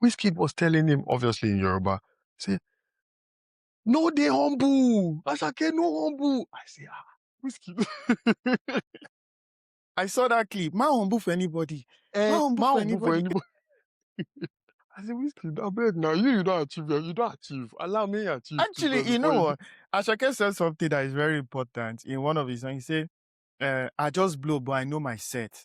Wizkid was telling him, obviously in Yoruba, say, no, they humble. Asake, no humble. I say, Wizkid. I saw that clip. Ma humble for anybody. Ma humble for anybody. I said, Wizkid, I beg now, you don't achieve, you don't achieve. Allow me to achieve too. Actually, you know what? Ashake said something that is very important in one of his songs. He said, I just blow, but I know my set.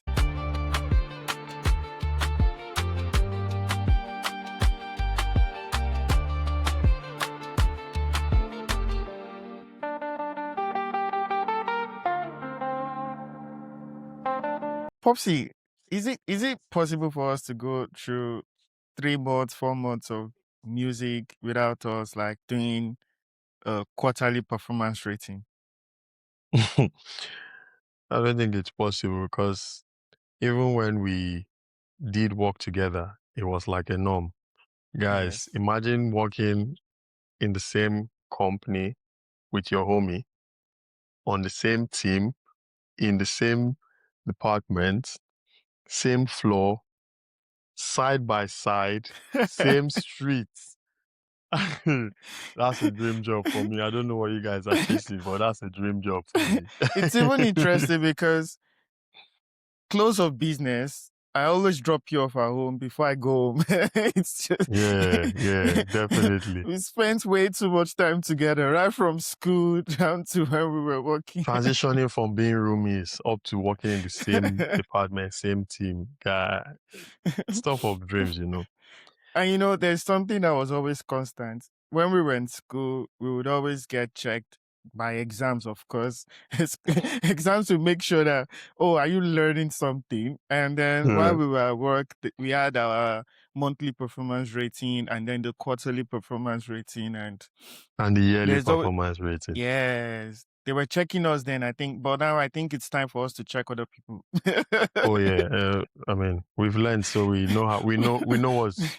Popsy, is it possible for us to go through 3 months, 4 months of music without us like doing a quarterly performance rating? I don't think it's possible because even when we did work together, it was like a norm. Guys, Yes. imagine working in the same company with your homie on the same team, in the same department, same floor, side by side, same streets. That's a dream job for me. I don't know what you guys are chasing, but that's a dream job for me. It's even interesting because close of business, I always drop you off at home before I go home. It's just Yeah, definitely. we spent way too much time together, right from school down to when we were working. Transitioning from being roomies up to working in the same department, same team. God, stuff of dreams, you know. And you know, there's something that was always constant. When we were in school, we would always get checked by exams, of course. Exams to make sure that, oh, are you learning something? And then while we were at work, we had our monthly performance rating and then the quarterly performance rating. And the yearly there's always, performance rating. yes, they were checking us then, I think. But now I think it's time for us to check other people. Oh yeah, I mean, we've learned, so we know how we know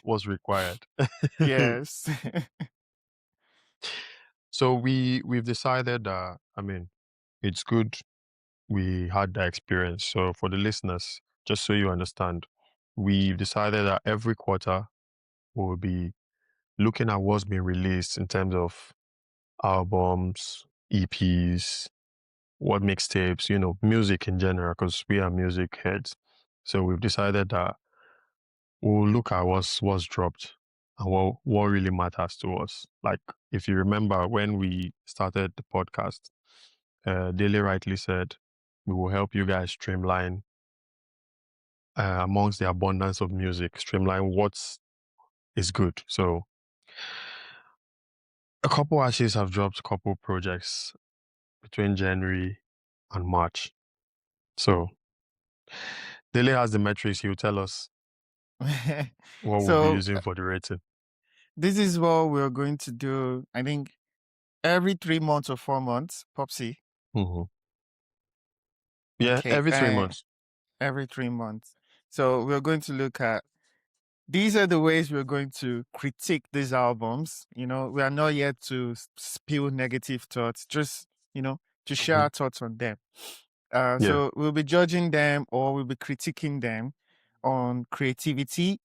what's required. Yes. So we've decided that, I mean, it's good we had that experience. So for the listeners, just so you understand, we've decided that every quarter we'll be looking at what's been released in terms of albums, EPs, what mixtapes, you know, music in general, because we are music heads. So we've decided that we'll look at what's dropped and what really matters to us. Like if you remember when we started the podcast, Dele rightly said we will help you guys streamline amongst the abundance of music, streamline what is good. So a couple artists have dropped a couple projects between January and March. So Dele has the metrics. He'll tell us what we'll be using for the rating. This is what we're going to do, I think, every 3 months or 4 months, Popsy. Mm-hmm. Yeah, Okay, every 3 months. Every 3 months. So we're going to look at, these are the ways we're going to critique these albums. You know, we are not yet to spill negative thoughts, just, you know, to share our thoughts on them. So we'll be judging them or we'll be critiquing them on creativity,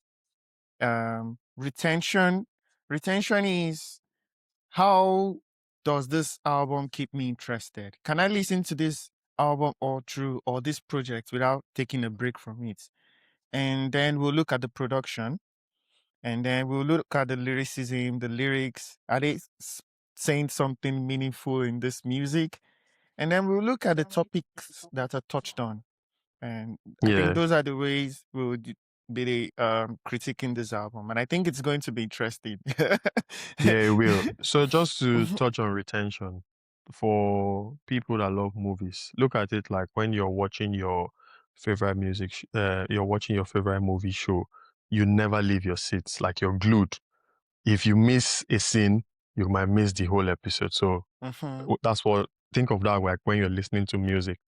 retention. Retention is, how does this album keep me interested? Can I listen to this album all through or this project without taking a break from it? And then we'll look at the production, and then we'll look at the lyricism, the lyrics. Are they saying something meaningful in this music? And then we'll look at the topics that are touched on. And I think those are the ways we would be critiquing this album. And I think it's going to be interesting. Yeah, it will. So just to touch on retention, for people that love movies, look at it like when you're watching your favorite you're watching your favorite movie show, you never leave your seats, like you're glued. If you miss a scene, you might miss the whole episode. So that's think of that like when you're listening to music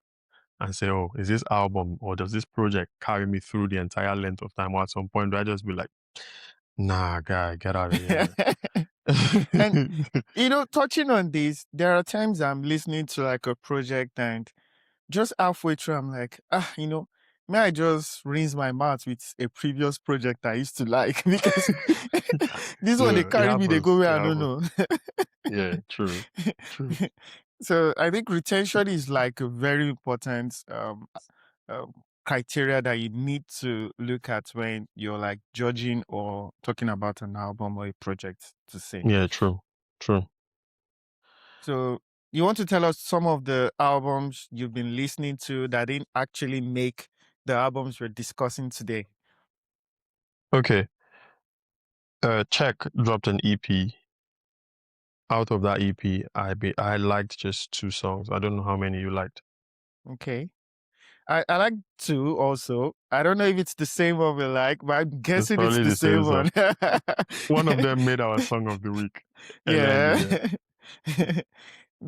and say, oh, is this album or does this project carry me through the entire length of time? Or at some point, do I just be like, nah, guy, get out of here. And, you know, touching on this, there are times I'm listening to like a project and just halfway through, I'm like, you know, may I just rinse my mouth with a previous project I used to like because this one they Yeah, it carry me, they go happens. where It I don't happens. know. Yeah, true. True. So I think retention is like a very important criteria that you need to look at when you're like judging or talking about an album or a project to say. Yeah, true. True. So you want to tell us some of the albums you've been listening to that didn't actually make the albums we're discussing today? Okay. Check dropped an EP. Out of that EP, I liked just two songs. I don't know how many you liked. Okay. I like two also. I don't know if it's the same one we like, but I'm It's guessing it's probably the the same same song. one. One of them made our song of the week earlier in the Yeah. year.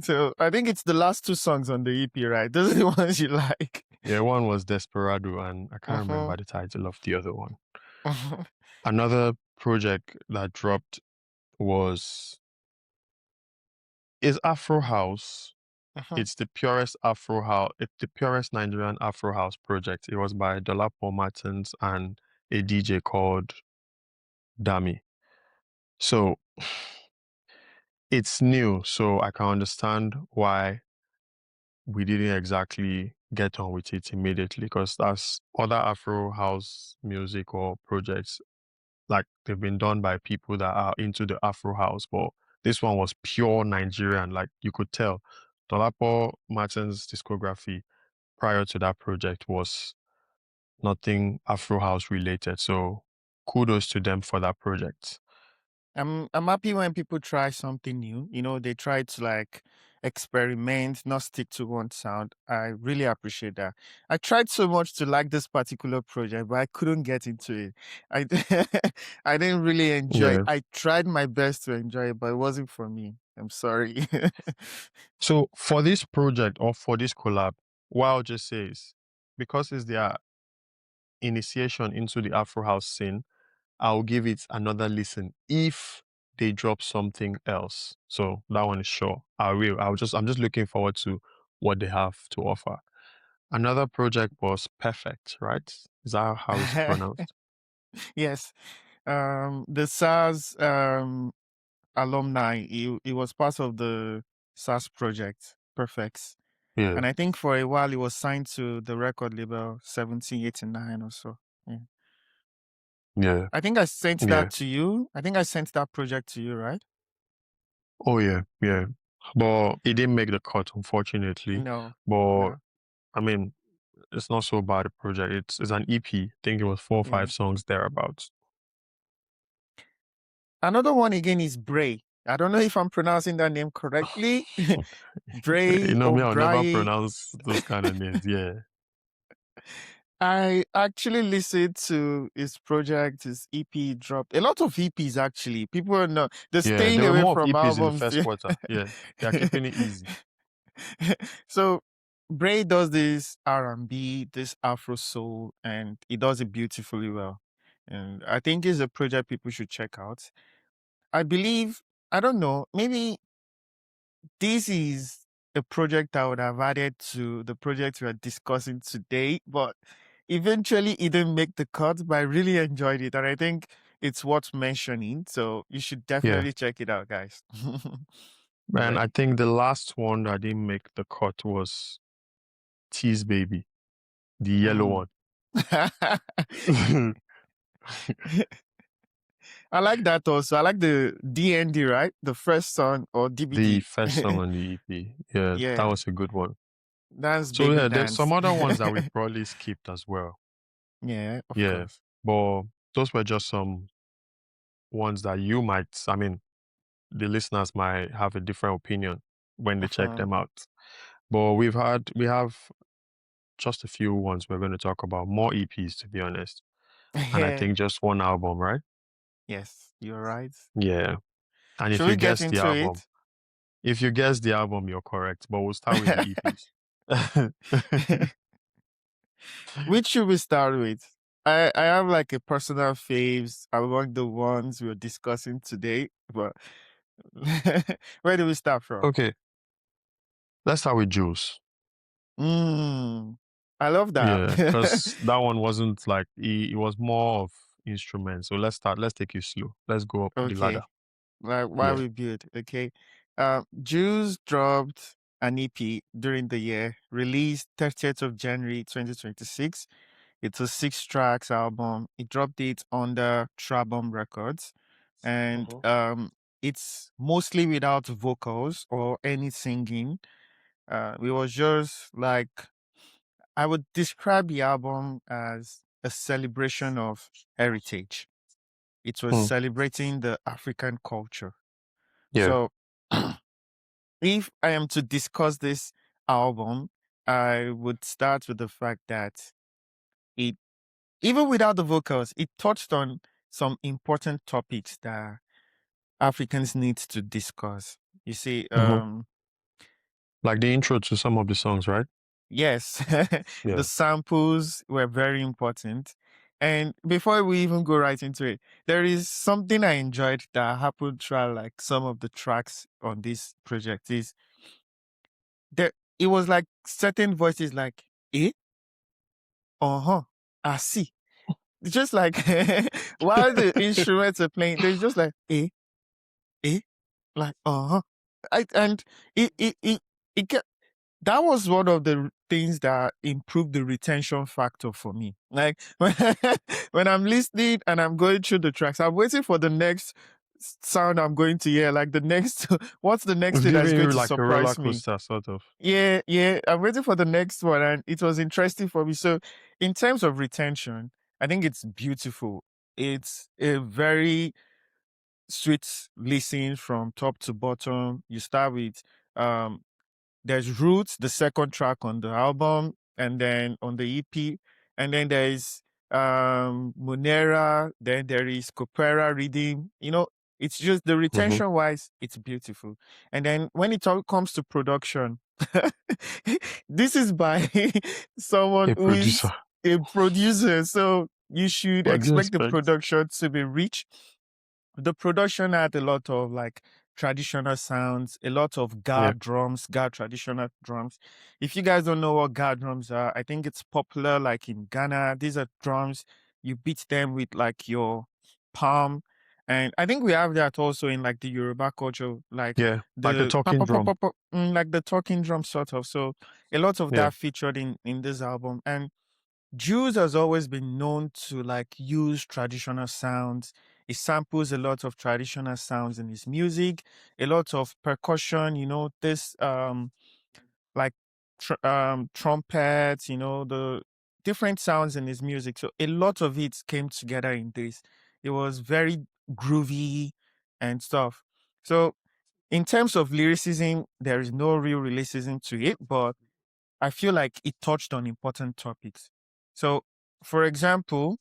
So I think it's the last two songs on the EP, right? Those are the ones you like. Yeah, one was Desperado, and I can't Uh-huh. remember the title of the other one. Uh-huh. Another project that dropped was is Afro House. Uh-huh. It's the purest Afro house. It's the purest Nigerian Afro house project. It was by Dolapo Martins and a DJ called Dami. So it's new, so I can understand why we didn't exactly get on with it immediately because that's other Afro house music or projects like they've been done by people that are into the Afro house, but this one was pure Nigerian. Like you could tell, Dolapo Martin's discography prior to that project was nothing Afro house related. So kudos to them for that project. I'm happy when people try something new. You know, they try to like experiment, not stick to one sound. I really appreciate that. I tried so much to like this particular project, but I couldn't get into it. I I didn't really enjoy it. Yeah. I tried my best to enjoy it, but it wasn't for me. I'm sorry. So for this project or for this collab, what I'll just say is because it's their initiation into the Afro house scene, I'll give it another listen if they drop something else. So that one is sure. I will. I'm just looking forward to what they have to offer. Another project was Perfect, right? Is that how it's pronounced? Yes. The SARS alumni, he was part of the SARS project, Perfects. Yeah, And I think for a while he was signed to the record label 1789 or so. Yeah. yeah, I think I sent that yeah. to you. I think I sent that project to you, right? Oh yeah, yeah. But it didn't make the cut, unfortunately. No, But no. I mean, it's not so bad a project. It's an EP. I think it was 4 or 5 Yeah. songs thereabouts. Another one again is Bray. I don't know if I'm pronouncing that name correctly. You Bray know or me, I'll never Bray. pronounce those kind of names. Yeah, I actually listened to his project, his EP dropped. A lot of EPs actually. People are not they're yeah. staying There were away more of from EPs in the albums. first quarter. Yeah, they are keeping it easy. So Bray does this R&B, this Afro soul, and he does it beautifully well. And I think it's a project people should check out. I believe, I don't know, maybe this is a project I would have added to the project we are discussing today, but eventually it didn't make the cut, but I really enjoyed it. And I think it's worth mentioning. So you should Yeah, definitely check it out, guys. and I Bray. think the last one that didn't make the cut was Tease Baby, the yellow Mm. one. I like that also. I like the DND, right? The first song or The DBD. first song on the EP. Yeah, that Yeah, was a good one. dance, So baby, yeah, there's some dance. other ones that we probably skipped as well. Yeah, of Yeah, course. but those were just some ones that you might, I mean, the listeners might have a different opinion when they check Uh-huh. them out. But we have just a few ones we're going to talk about, more EPs to be honest. And I Yeah. think just one album, right? Yes, you're right. Yeah. And Should if we you get guess the into album, it? if you guess the album, you're correct. But we'll start with the EPs. Which should we start with? I have like a personal faves among the ones we're discussing today, but where do we start from? Okay, let's start with Juice. Mm. I love that. Yeah, because that one wasn't like it was more of instruments. So let's take it slow. Let's go up the ladder. Okay. Like why Yeah. we build. Okay. Juice dropped an EP during the year, released 30th of January 2026. It's a 6 tracks album. It dropped it on the Trabom Records. And Mhm. it's mostly without vocals or any singing. It was just like I would describe the album as a celebration of heritage. It was Hmm. celebrating the African culture. Yeah. So if I am to discuss this album, I would start with the fact that it, even without the vocals, it touched on some important topics that Africans need to discuss. You see, Hmm. Like the intro to some of the songs, right? yes, the Yeah. samples were very important. And before we even go right into it, there is something I enjoyed that happened throughout like some of the tracks on this project is there it was like certain voices like, eh, uh-huh, I see. It's just like while the instruments are playing, there's just like, eh, like, uh-huh. And it kept that was one of the things that improved the retention factor for me. Like when I'm listening and I'm going through the tracks, I'm waiting for the next sound I'm going to hear. Like the next, what's the next It's thing that's giving going you to like a roller surprise me? coaster, sort of. Yeah, yeah. I'm waiting for the next one, and it was interesting for me. So, in terms of retention, I think it's beautiful. It's a very sweet listen from top to bottom. You start with um there's Roots, the second track on the album, and then on the EP, and then there's Munera, then there is Copera Reading. It's just the Hmm. retention wise, it's beautiful. And then when it all comes to production, this is by someone A who is producer. a producer, so you should What do you expect the expect? production to be rich. The production had a lot of like traditional sounds, a lot of Yeah. Gar traditional drums. If you guys don't know what Gar drums are, I think it's popular like in Ghana. These are drums, you beat them with like your palm. And I think we have that also in like the Yoruba culture, like Yeah. Like a the pop, talking pop, pop, drum. pop, pop, like the talking drum sort of. So a lot of Yeah. that featured in this album. And Jules has always been known to like use traditional sounds. He samples a lot of traditional sounds in his music, a lot of percussion, this like trumpets, the different sounds in his music. So a lot of it came together in this. It was very groovy and stuff. So in terms of lyricism, there is no real lyricism to it, but I feel like it touched on important topics. So, for example,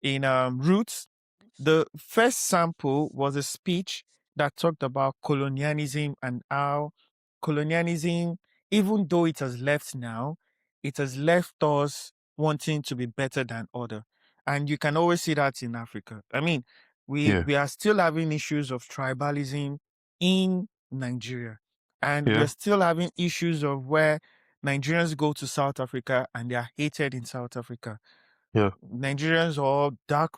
in Roots, the first sample was a speech that talked about colonialism and how colonialism, even though it has left now, it has left us wanting to be better than other. And you can always see that in Africa. I mean, we Yeah. we are still having issues of tribalism in Nigeria. And we are Yeah. still having issues of where Nigerians go to South Africa and they are hated in South Africa. Yeah. Nigerians or dark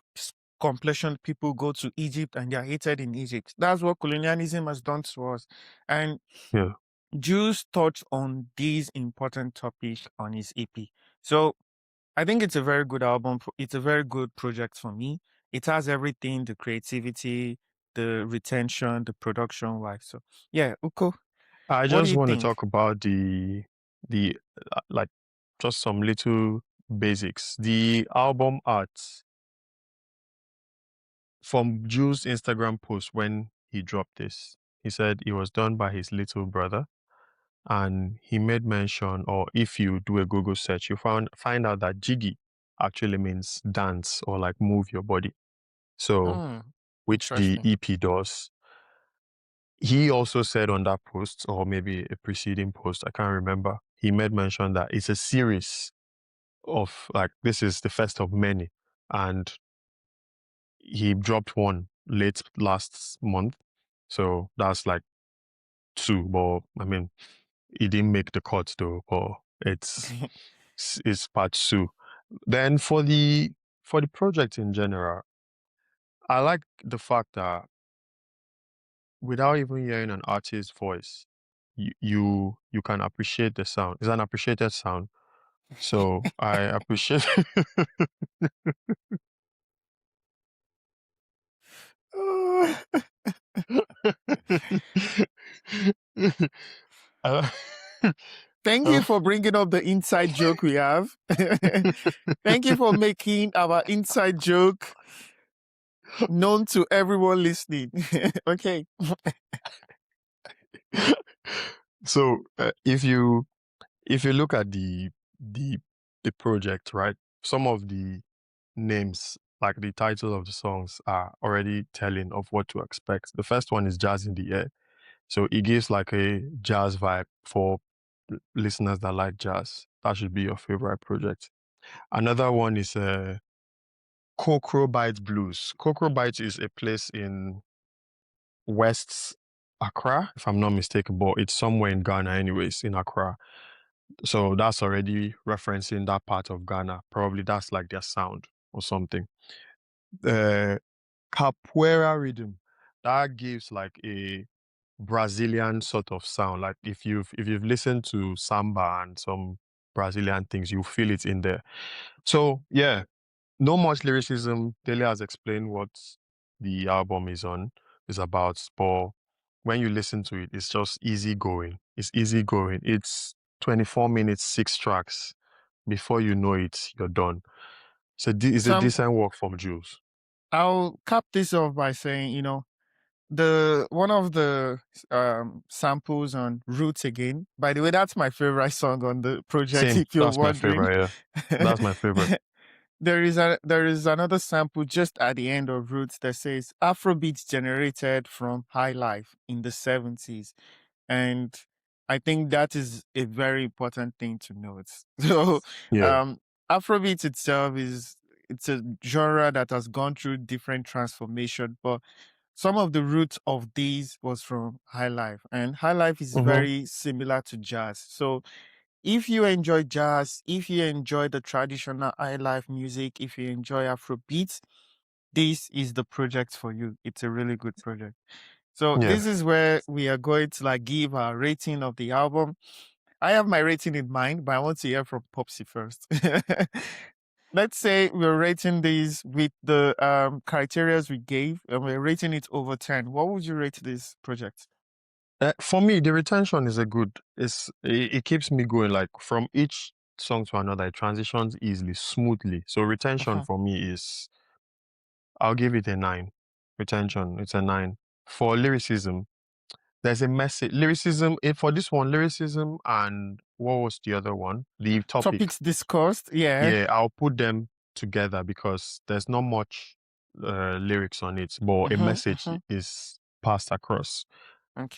complexion people go to Egypt and they are hated in Egypt. That's what colonialism has done to us. And Yeah. Jews touched on these important topics on his EP. So I think it's a very good album. It's a very good project for me. It has everything, the creativity, the retention, the production wise. So yeah, Uko, I what do just you want to think? talk about the like just some little basics. The album art from Jules' Instagram post when he dropped this. He said it was done by his little brother, and he made mention, or if you do a Google search, you find out that Jigi actually means dance or like move your body. So, Hmm, which the interesting. EP does. He also said on that post, or maybe a preceding post, I can't remember. He made mention that it's a series of like this is the first of many, and he dropped one late last month. So that's like two, but I mean, he didn't make the cut though. But it's is part two. Then for the project in general, I like the fact that without even hearing an artist's voice, you can appreciate the sound. It's an appreciated sound. So I appreciate. I, Thank you for bringing up the inside joke we have. Thank you for making our inside joke known to everyone listening. Okay. so if you look at the project, right, some of the names, like the title of the songs, are already telling of what to expect. The first one is Jazz in the Air. So it gives like a jazz vibe for listeners that like jazz. That should be your favorite project. Another one is Kokro Bites Blues. Kokro Bites is a place in West Accra, if I'm not mistaken, but it's somewhere in Ghana anyways, in Accra. So that's already referencing that part of Ghana. Probably that's like their sound or something. Uh, Capoeira rhythm. That gives like a Brazilian sort of sound. Like if you've listened to samba and some Brazilian things, you feel it in there. So yeah, no much lyricism. Dele has explained what the album is about, but when you listen to it, it's just easy going. It's easy going. It's 24 minutes, 6 tracks. Before you know it, you're done. So it's a So decent work from Jules. I'll cap this off by saying, the one of the samples on Roots Again. By the way, that's my favorite song on the project, Same. if you're That's my wondering. favorite. Yeah, that's my favorite. There is another sample just at the end of Roots that says Afrobeats generated from high life in the 70s. And I think that is a very important thing to note. So Yeah. um Afrobeats itself it's a genre that has gone through different transformation, but some of the roots of these was from high life, and high life is Mm-hmm. very similar to jazz. So if you enjoy jazz, if you enjoy the traditional high life music, if you enjoy Afrobeats, this is the project for you. It's a really good project. So Yeah. this is where we are going to like give our rating of the album. I have my rating in mind, but I want to hear from Popsy first. Let's say we're rating these with the criterias we gave, and we're rating it over 10. What would you rate this project? For me, the retention is a good. It keeps me going. Like from each song to another, it transitions easily, smoothly. So retention Mhm. for me is, I'll give it a 9. Retention, it's a 9. For lyricism, there's a message. Lyricism, for this one, lyricism and what was the other one? The topic. Topics discussed, yeah. Yeah, I'll put them together because there's not much lyrics on it, but a Mm-hmm, message mm-hmm. is passed across.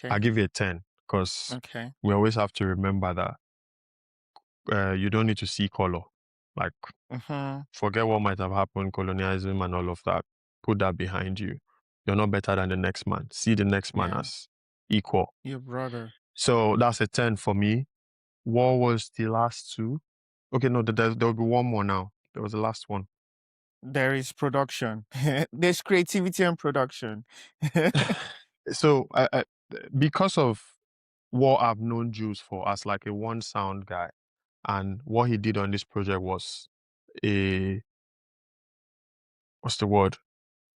I Okay, give it a 10 because okay. we always have to remember that you don't need to see color. Like, Mm-hmm. forget what might have happened, colonialism and all of that. Put that behind you. You're not better than the next man. See the next man Yeah, as equal. your brother. So that's a 10 for me. What was the last two? Okay, no, there'll be one more now. There was the last one. There is production. There's creativity and production. So because of what I've known Jules for as like a one sound guy, and what he did on this project was a what's the word?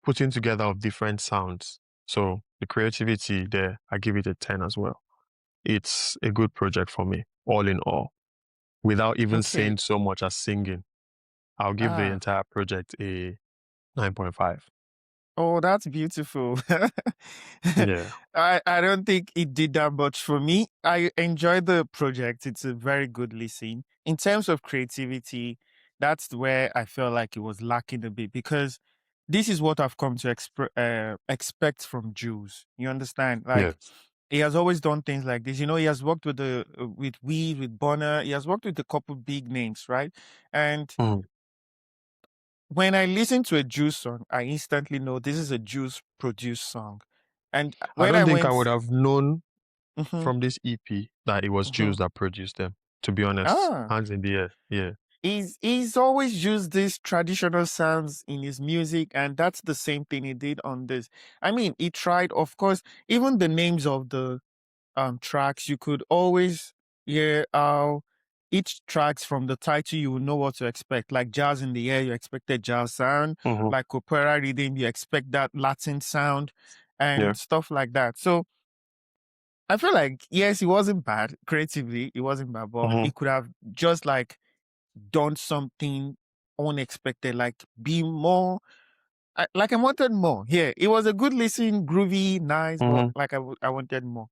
Putting together of different sounds. So the creativity there, I give it a 10 as well. It's a good project for me, all in all. Without even Okay. saying so much as singing, I'll give the Ah. entire project a 9.5. Oh, that's beautiful. Yeah. I don't think it did that much for me. I enjoyed the project. It's a very good listen. In terms of creativity, that's where I felt like it was lacking a bit because this is what I've come to expect from Jules. You understand? Yeah. Like he has always done things like this. He has worked with the with Weed, with Bonner. He has worked with a couple big names, right? And Mm. when I listen to a Juice song, I instantly know this is a Juice produced song. And I when don't I think I went, would have known mhm, from this EP that it was mhm, Jules that produced them. to be honest. Ah, Hands in the air. Yeah. he's always used these traditional sounds in his music, and that's the same thing he did on this. I mean, he tried, of course, even the names of the tracks, you could always hear how each tracks from the title you will know what to expect. Like Jazz in the Air, you expected jazz sound. Mm-hmm. Like Opera Rhythm, you expect that Latin sound Yeah. and stuff like that. So I feel like yes, it wasn't bad creatively, it wasn't bad, but Mm-hmm. it could have just like done something unexpected, like be more like I wanted more. Yeah, it was a good listen, groovy, nice, but Mm-hmm. like I wanted more.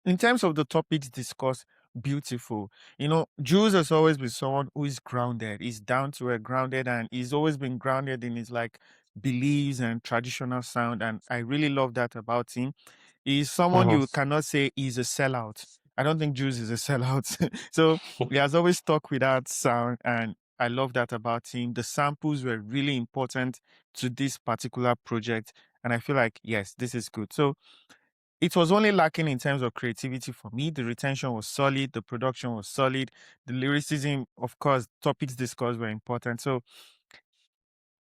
In terms of the topics discussed, beautiful. You know, Jules has always been someone who is grounded. He's down to earth, grounded, and he's always been grounded in his like beliefs and traditional sound. And I really love that about him. He's someone you Mm-hmm. cannot say he's a sellout. I don't think Jules is a sellout. So he has always stuck with that sound, and I love that about him. The samples were really important to this particular project, and I feel like yes, this is good. So it was only lacking in terms of creativity for me. The retention was solid, the production was solid, the lyricism, of course, topics discussed were important. So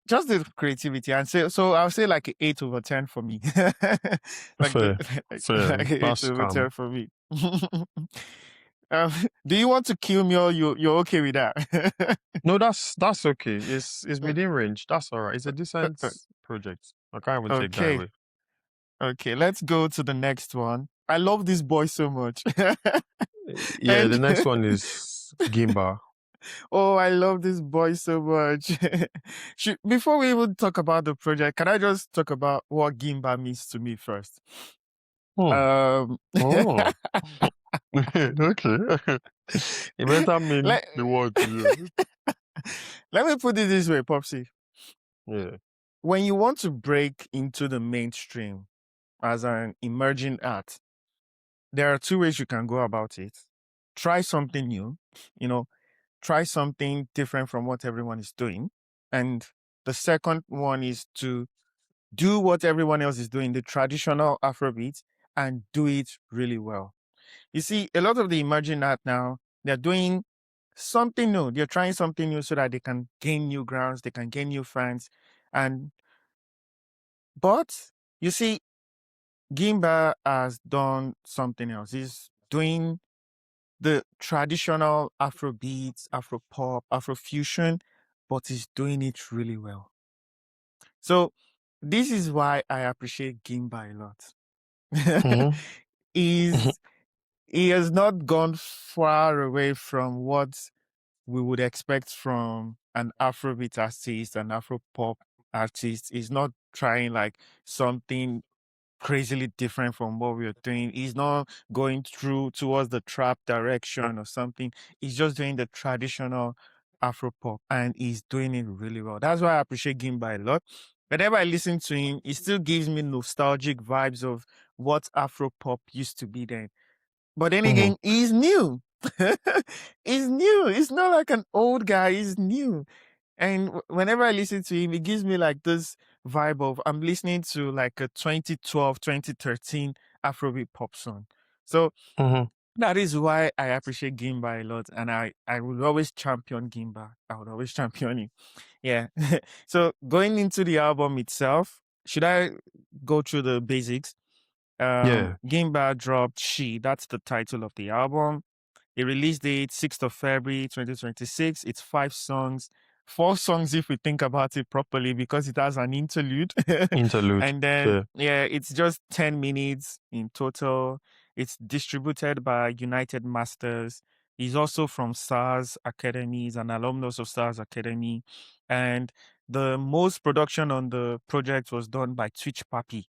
just the creativity, and so I'll say like an 8/10 for me. Like the Fair. Fair. like an eight That's over calm. ten for me. um, do you want to kill me, or you're okay with that? No, that's okay. It's within range. That's all right. It's a decent project. I can't even take that Okay, away. okay, let's go to the next one. I love this boy so much. Yeah, the And next one is Gimba. oh, I love this boy so much. Before we even talk about the project, can I just talk about what Gimba means to me first? Hmm. Um, Oh. Okay. It better mean let, the word to you. let me put it this way, Popsy. Yeah. When you want to break into the mainstream as an emerging art, there are two ways you can go about it. Try something new, you know, try something different from what everyone is doing. And the second one is to do what everyone else is doing, the traditional Afrobeat, and do it really well. You see, a lot of the emerging art now, they're doing something new. They're trying something new so that they can gain new grounds, they can gain new fans. And but you see, Gimba has done something else. He's doing the traditional Afrobeats, Afro pop, Afro fusion, but he's doing it really well. So this is why I appreciate Gimba a lot. Mm-hmm. He's he has not gone far away from what we would expect from an Afrobeat artist, an Afro pop artist. He's not trying like something crazily different from what we are doing. He's not going through towards the trap direction or something. He's just doing the traditional Afro pop, and he's doing it really well. That's why I appreciate Gimba a lot. Whenever I listen to him, it still gives me nostalgic vibes of what Afro pop used to be then. But then Mm-hmm. again, he's new. He's new. He's not like an old guy. He's new. And whenever I listen to him, it gives me like this vibe of I'm listening to like a 2012, 2013 Afrobeat pop song. So Mm-hmm. that is why I appreciate Gimba a lot. And I would always champion Gimba. I would always champion him. Yeah. So going into the album itself, should I go through the basics? Yeah. Gimba dropped She. That's the title of the album. The release date, 6th of February 2026. It's 5 songs. 4 songs if we think about it properly because it has an interlude. Interlude. And then, Fair. yeah, it's just 10 minutes in total. It's distributed by United Masters. He's also from SARS Academy. He's an alumnus of SARS Academy. And the most production on the project was done by Twitch Papi.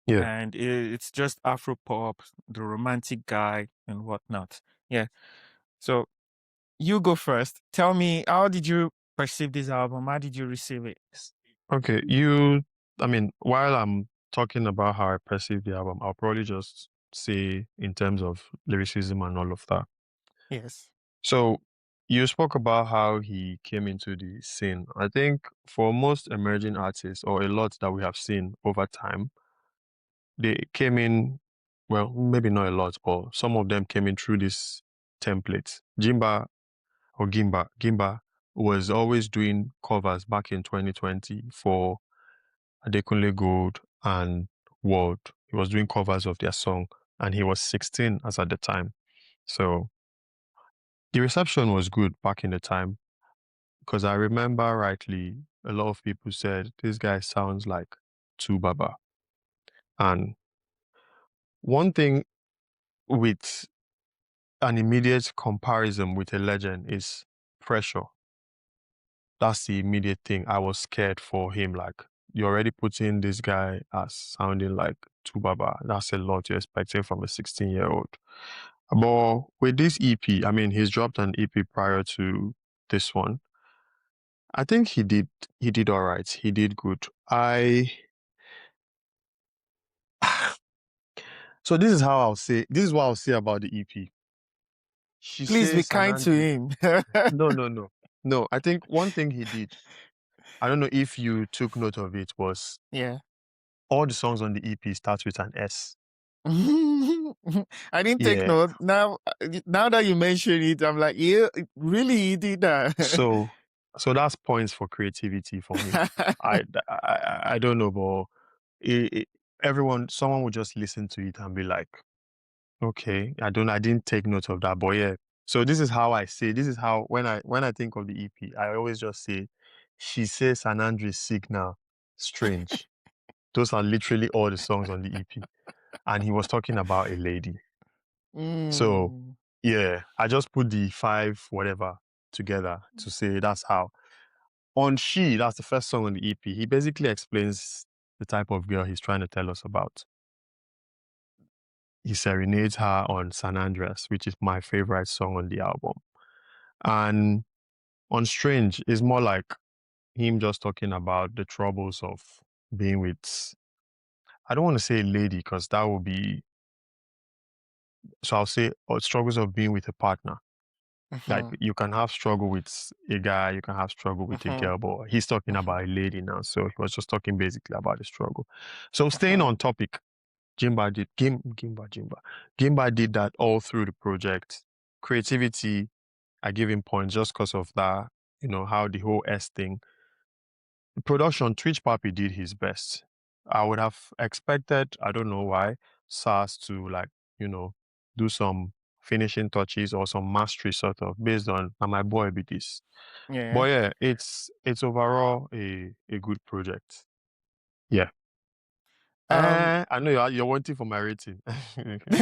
Yeah. And it's just Afro pop, the romantic guy, and whatnot. Yeah. So you go first. Tell me, how did you perceive this album? How did you receive it? Okay. I mean, while I'm talking about how I perceive the album, I'll probably just say in terms of lyricism and all of that. Yes. So you spoke about how he came into the scene. I think for most emerging artists, or a lot that we have seen over time, they came in, well, maybe not a lot, but some of them came in through this templates. Gimba was always doing covers back in 2020 for Adekunle Gold and World. He was doing covers of their song, and he was 16 as at the time. So the reception was good back in the time because I remember rightly, a lot of people said this guy sounds like Tu Baba. And one thing with an immediate comparison with a legend is pressure. That's the immediate thing. I was scared for him. Like, you're already putting this guy as sounding like Tu Baba. That's a lot you're expecting from a 16-year-old. But with this EP, I mean, he's dropped an EP prior to this one. I think he did all right. He did good. So this is what I'll say about the EP. She Please be says San kind to Andre. him. No, no, no. No, I think one thing he did, I don't know if you took note of it, was Yeah. all the songs on the EP start with an S. I didn't take Yeah. note. Now that you mention it, I'm like, yeah, really, he did that. So that's points for creativity for me. I don't know, but someone would just listen to it and be like, okay, I didn't take note of that, but yeah. So this is how I say, this is how when I think of the EP, I always just say, she says San Andre's signal, strange. Those are literally all the songs on the EP, and he was talking about a lady. So Mm. yeah, I just put the five whatever together to say that's how. On She, that's the first song on the EP. He basically explains the type of girl he's trying to tell us about. He serenades her on San Andreas, which is my favorite song on the album. And on Strange is more like him just talking about the troubles of being with, I don't want to say a lady because that would be, so I'll say struggles of being with a partner. Like Mhm. you can have struggle with a guy, you can have struggle with a Mhm. girl, but he's talking Mhm. about a lady now. So he was just talking basically about the struggle. So staying Mhm. on topic, Gimba did that all through the project. Creativity, I give him points just because of that, how the whole S thing. The production, Twitch Papi did his best. I would have expected, I don't know why, SARS to like, do some finishing touches or some mastery sort of based on my boy be this. But Yeah. yeah, it's overall a good project. Yeah. Um. I know you're wanting for my rating.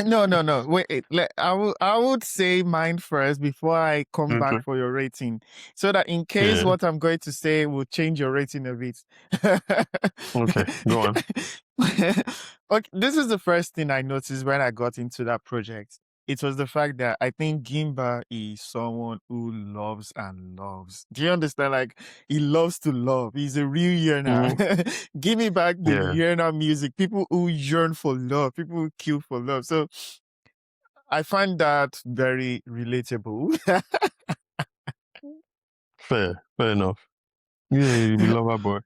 No. Wait. I would say mine first before I come back Okay. for your rating, so that in case Yeah. what I'm going to say will change your rating a bit. Okay. Go on. Okay, this is the first thing I noticed when I got into that project. It was the fact that I think Gimba is someone who loves and loves. Do you understand? Like, he loves to love. He's a real yearner. Mhm. Give me back the Yeah. yearner music. People who yearn for love. People who kill for love. So I find that very relatable. Fair. Fair enough. Yeah, you be lover boy.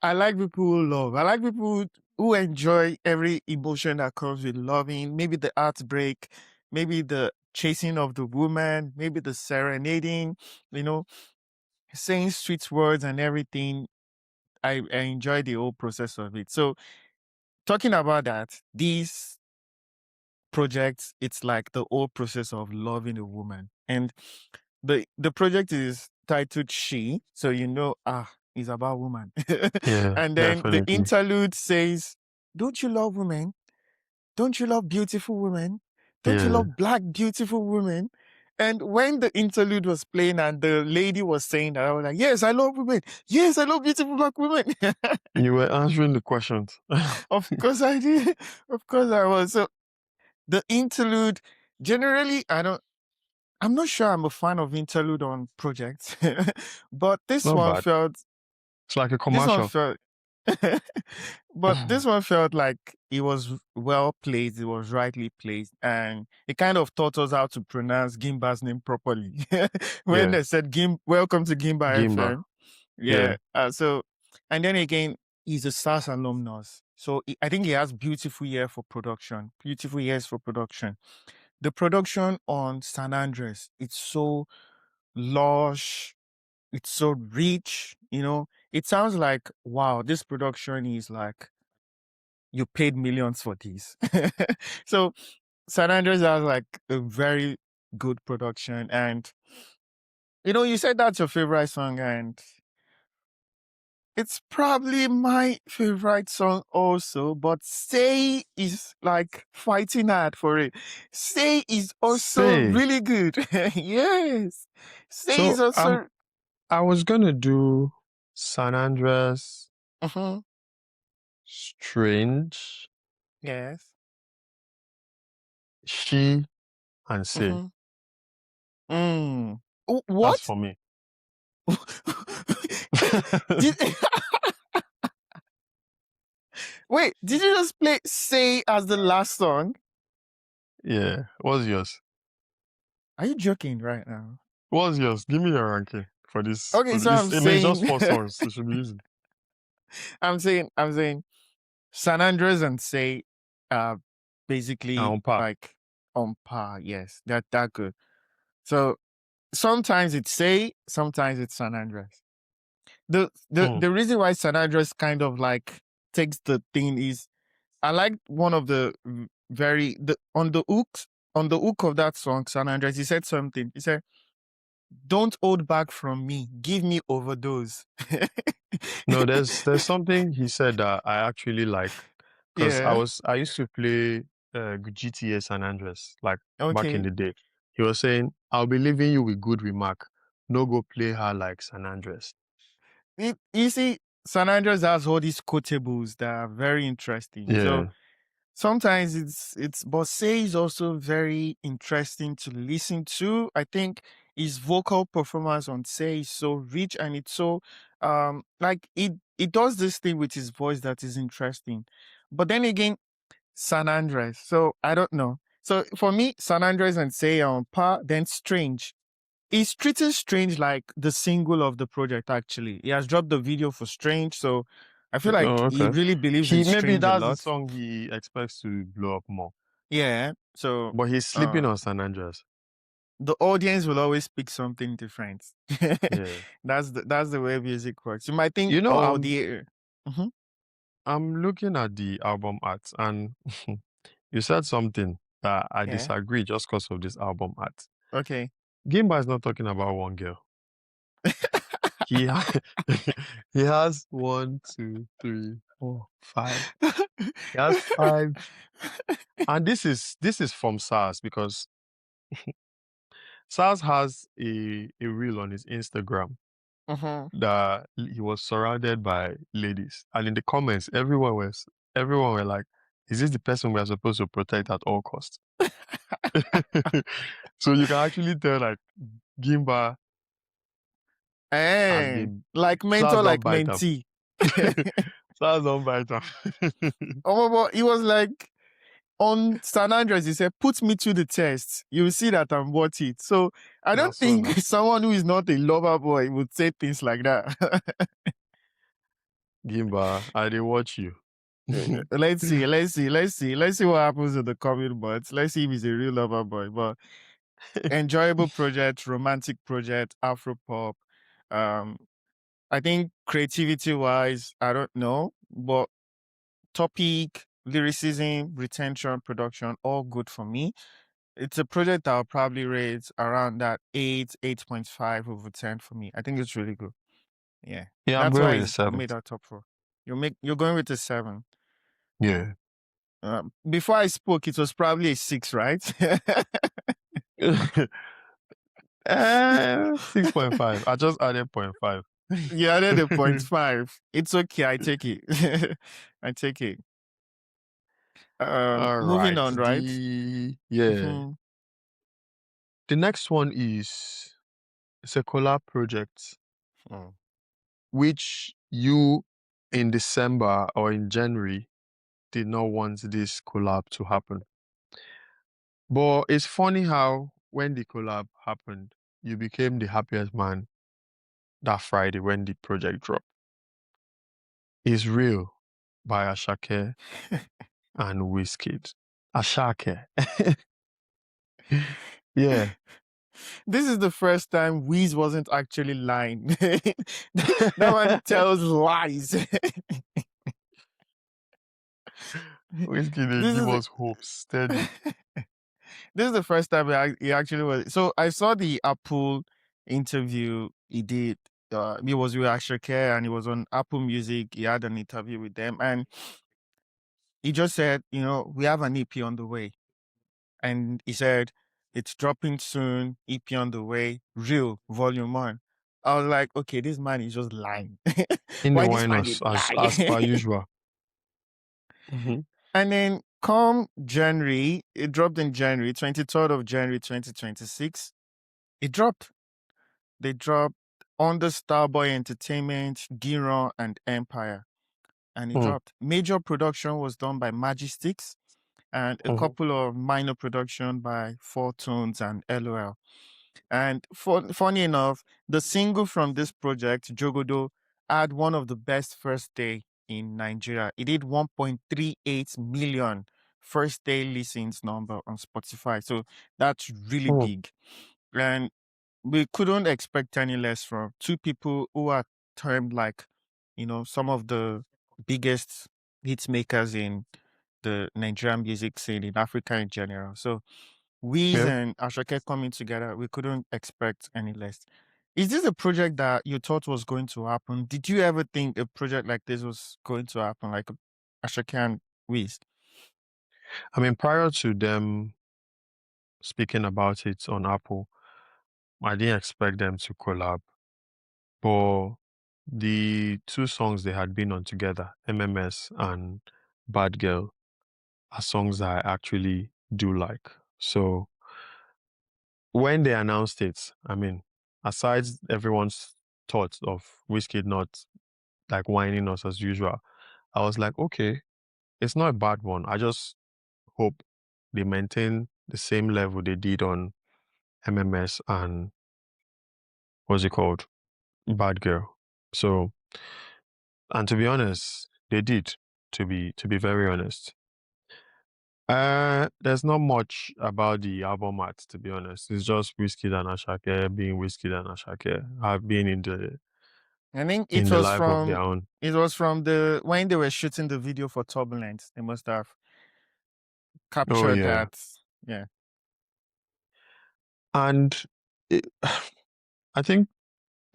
I like people who love. I like people who enjoy every emotion that comes with loving. Maybe the heartbreak, maybe the chasing of the woman, maybe the serenading, you know, saying sweet words and everything. I enjoy the whole process of it. So talking about that, these projects, it's like the whole process of loving a woman. And the project is titled She, so it's about woman. Yeah, And then the definitely. interlude says, don't you love women? Don't you love beautiful women? Don't you Yeah. love black beautiful women? And when the interlude was playing and the lady was saying that, I was like, yes, I love women. Yes, I love beautiful black women. You were answering the questions. Of course I did. Of course I was. So the interlude, generally, I'm not sure I'm a fan of interlude on projects, but this Not one bad. felt, It's like a this one commercial. felt, but this one felt like it was well placed, it was rightly placed, and it kind of taught us how to pronounce Gimba's name properly. When Yeah. they said welcome to Gimba Gimba. FM. Yeah. Yeah. And then again, he's a SARS alumnus. So I think he has beautiful ear for production, beautiful ears for production. the production on San Andres, it's so lush, it's so rich, you know. It sounds like, wow, this production is like you paid millions for this. So San Andres has like a very good production. And you know, you said that's your favorite song, and it's probably my favorite song also, but Say is like fighting hard for it. Say is also Say. really good. Yes. Say is So also. I was gonna do San Andreas, Mhm. Strange, Yes. She, and Say. Mhm. Mm. That's What? for me. Did, wait, did you just play Say as the last song? Yeah. What's yours? Are you joking right now? What's yours? Give me your ranking for this. Okay, For so I'm this. I mean, it's just saying, four songs, so it should be easy. I'm saying San Andres and Say, uh, basically On par. like on par. Yes, that good. So sometimes it's Say, sometimes it's San Andres. The the Mm. the reason why San Andres kind of like takes the thing is I like one of the very on the hook of that song, San Andres. He said something. He said, "Don't hold back from me. Give me overdose." No, there's something he said that I actually like, because Yeah. I used to play GTA San Andreas like back in Okay. the day. He was saying, "I'll be leaving you with good remark. No go play her like San Andreas." You see, San Andreas has all these quotables that are very interesting. So Yeah. sometimes it's but Say is also very interesting to listen to. I think his vocal performance on Say is so rich, and it's so like it does this thing with his voice that is interesting. But then again, San Andres. So I don't know. So for me, San Andres and Say are on par. Then Strange. He's treating Strange like the single of the project, actually. He has dropped the video for Strange. So I feel like Oh, he okay. really believes in He maybe Strange a that's the lot. song he expects to blow up more. Yeah. So But he's uh, sleeping on San Andreas. the audience will always pick something different. Yeah. That's the way music works. You might think, You know, oh, the. Mhm. I'm looking at the album art, and you said something that I Yeah. disagree just because of this album art. Okay. Gimba is not talking about one girl. He ha- he has one, two, three, four, five. He has five, and this is from SARS, because SARS has a reel on his Instagram Mhm. that he was surrounded by ladies, and in the comments, everyone were like, "Is this the person we are supposed to protect at all costs?" So you can actually tell like Gimba has Eh, been like SARS mentor, don't like bite him. mentee. SARS don't bite him. Oh, but he was like on San Andreas. He said, "Put me to the test. You will see that I'm worth it." So I Now don't so think now. someone who is not a lover boy would say things like that. Gimba, I did watch you. Let's see what happens in the coming months. Let's see if he's a real lover boy. But enjoyable project, romantic project, Afro pop. Um, I think creativity wise, I don't know, but topic, lyricism, retention, production, all good for me. It's a project I'll probably rate around that 8.5 over 10 for me. I think it's really good. Yeah. Yeah, I'm That's going why with the it's seven. made our top four. You're going with a 7. Yeah. Before I spoke, it was probably a 6, right? 6.5. I just added point 0.5. You added a 0.5. It's okay. I take it. I take it. All Moving right. on, right? Yeah. Mhm. The next one is it's a collab project, Mm. which you in December or in January did not want this collab to happen. But it's funny how when the collab happened, you became the happiest man that Friday when the project dropped. It's Real by Ashake and Wizkid. Ashake. Yeah. This is the first time Weez wasn't actually lying. That one tells lies. Whiskey, they This give is us hope steady. this is the first time he actually was. So I saw the Apple interview he did. He was with Ashoke and he was on Apple Music. He had an interview with them and he just said, we have an EP on the way. And he said, it's dropping soon, EP on the way, Real, Vol.1. I was like, okay, this man is just lying. In the Why this wine man did us as lie? per usual. Mm-hmm. And then come January, it dropped in January, 23rd of January 2026. It dropped. They dropped Under Starboy Entertainment, Giron, and Empire. And it Mm-hmm. dropped. Major production was done by Magistics and a couple of minor production by Four Tones and LOL. And funny enough, the single from this project, Jogodo, had one of the best first day in Nigeria. It did 1.38 million first day listens number on Spotify. So that's really Mm-hmm. big. And we couldn't expect any less from two people who are termed like, some of the biggest hit makers in the Nigerian music scene in Africa in general. So Wiz Yeah. and Ashoke coming together, we couldn't expect any less. Is this a project that you thought was going to happen? Did you ever think a project like this was going to happen, like Ashoke and Wiz? I mean, prior to them speaking about it on Apple, I didn't expect them to collab. But the two songs they had been on together, MMS and Bad Girl, are songs that I actually do like. So when they announced it, I mean, aside everyone's thoughts of Whiskey not like whining us as usual, I was like, okay, it's not a bad one. I just hope they maintain the same level they did on MMS and what's it called? Bad Girl. So, and to be honest, they did. To be very honest, there's not much about the album art. To be honest, it's just Whiskey and Ashake being Whiskey and Ashake. Have been I think in the life of their own. it was from the when they were shooting the video for Turbulence. They must have Oh captured yeah, that. Yeah. and it, I think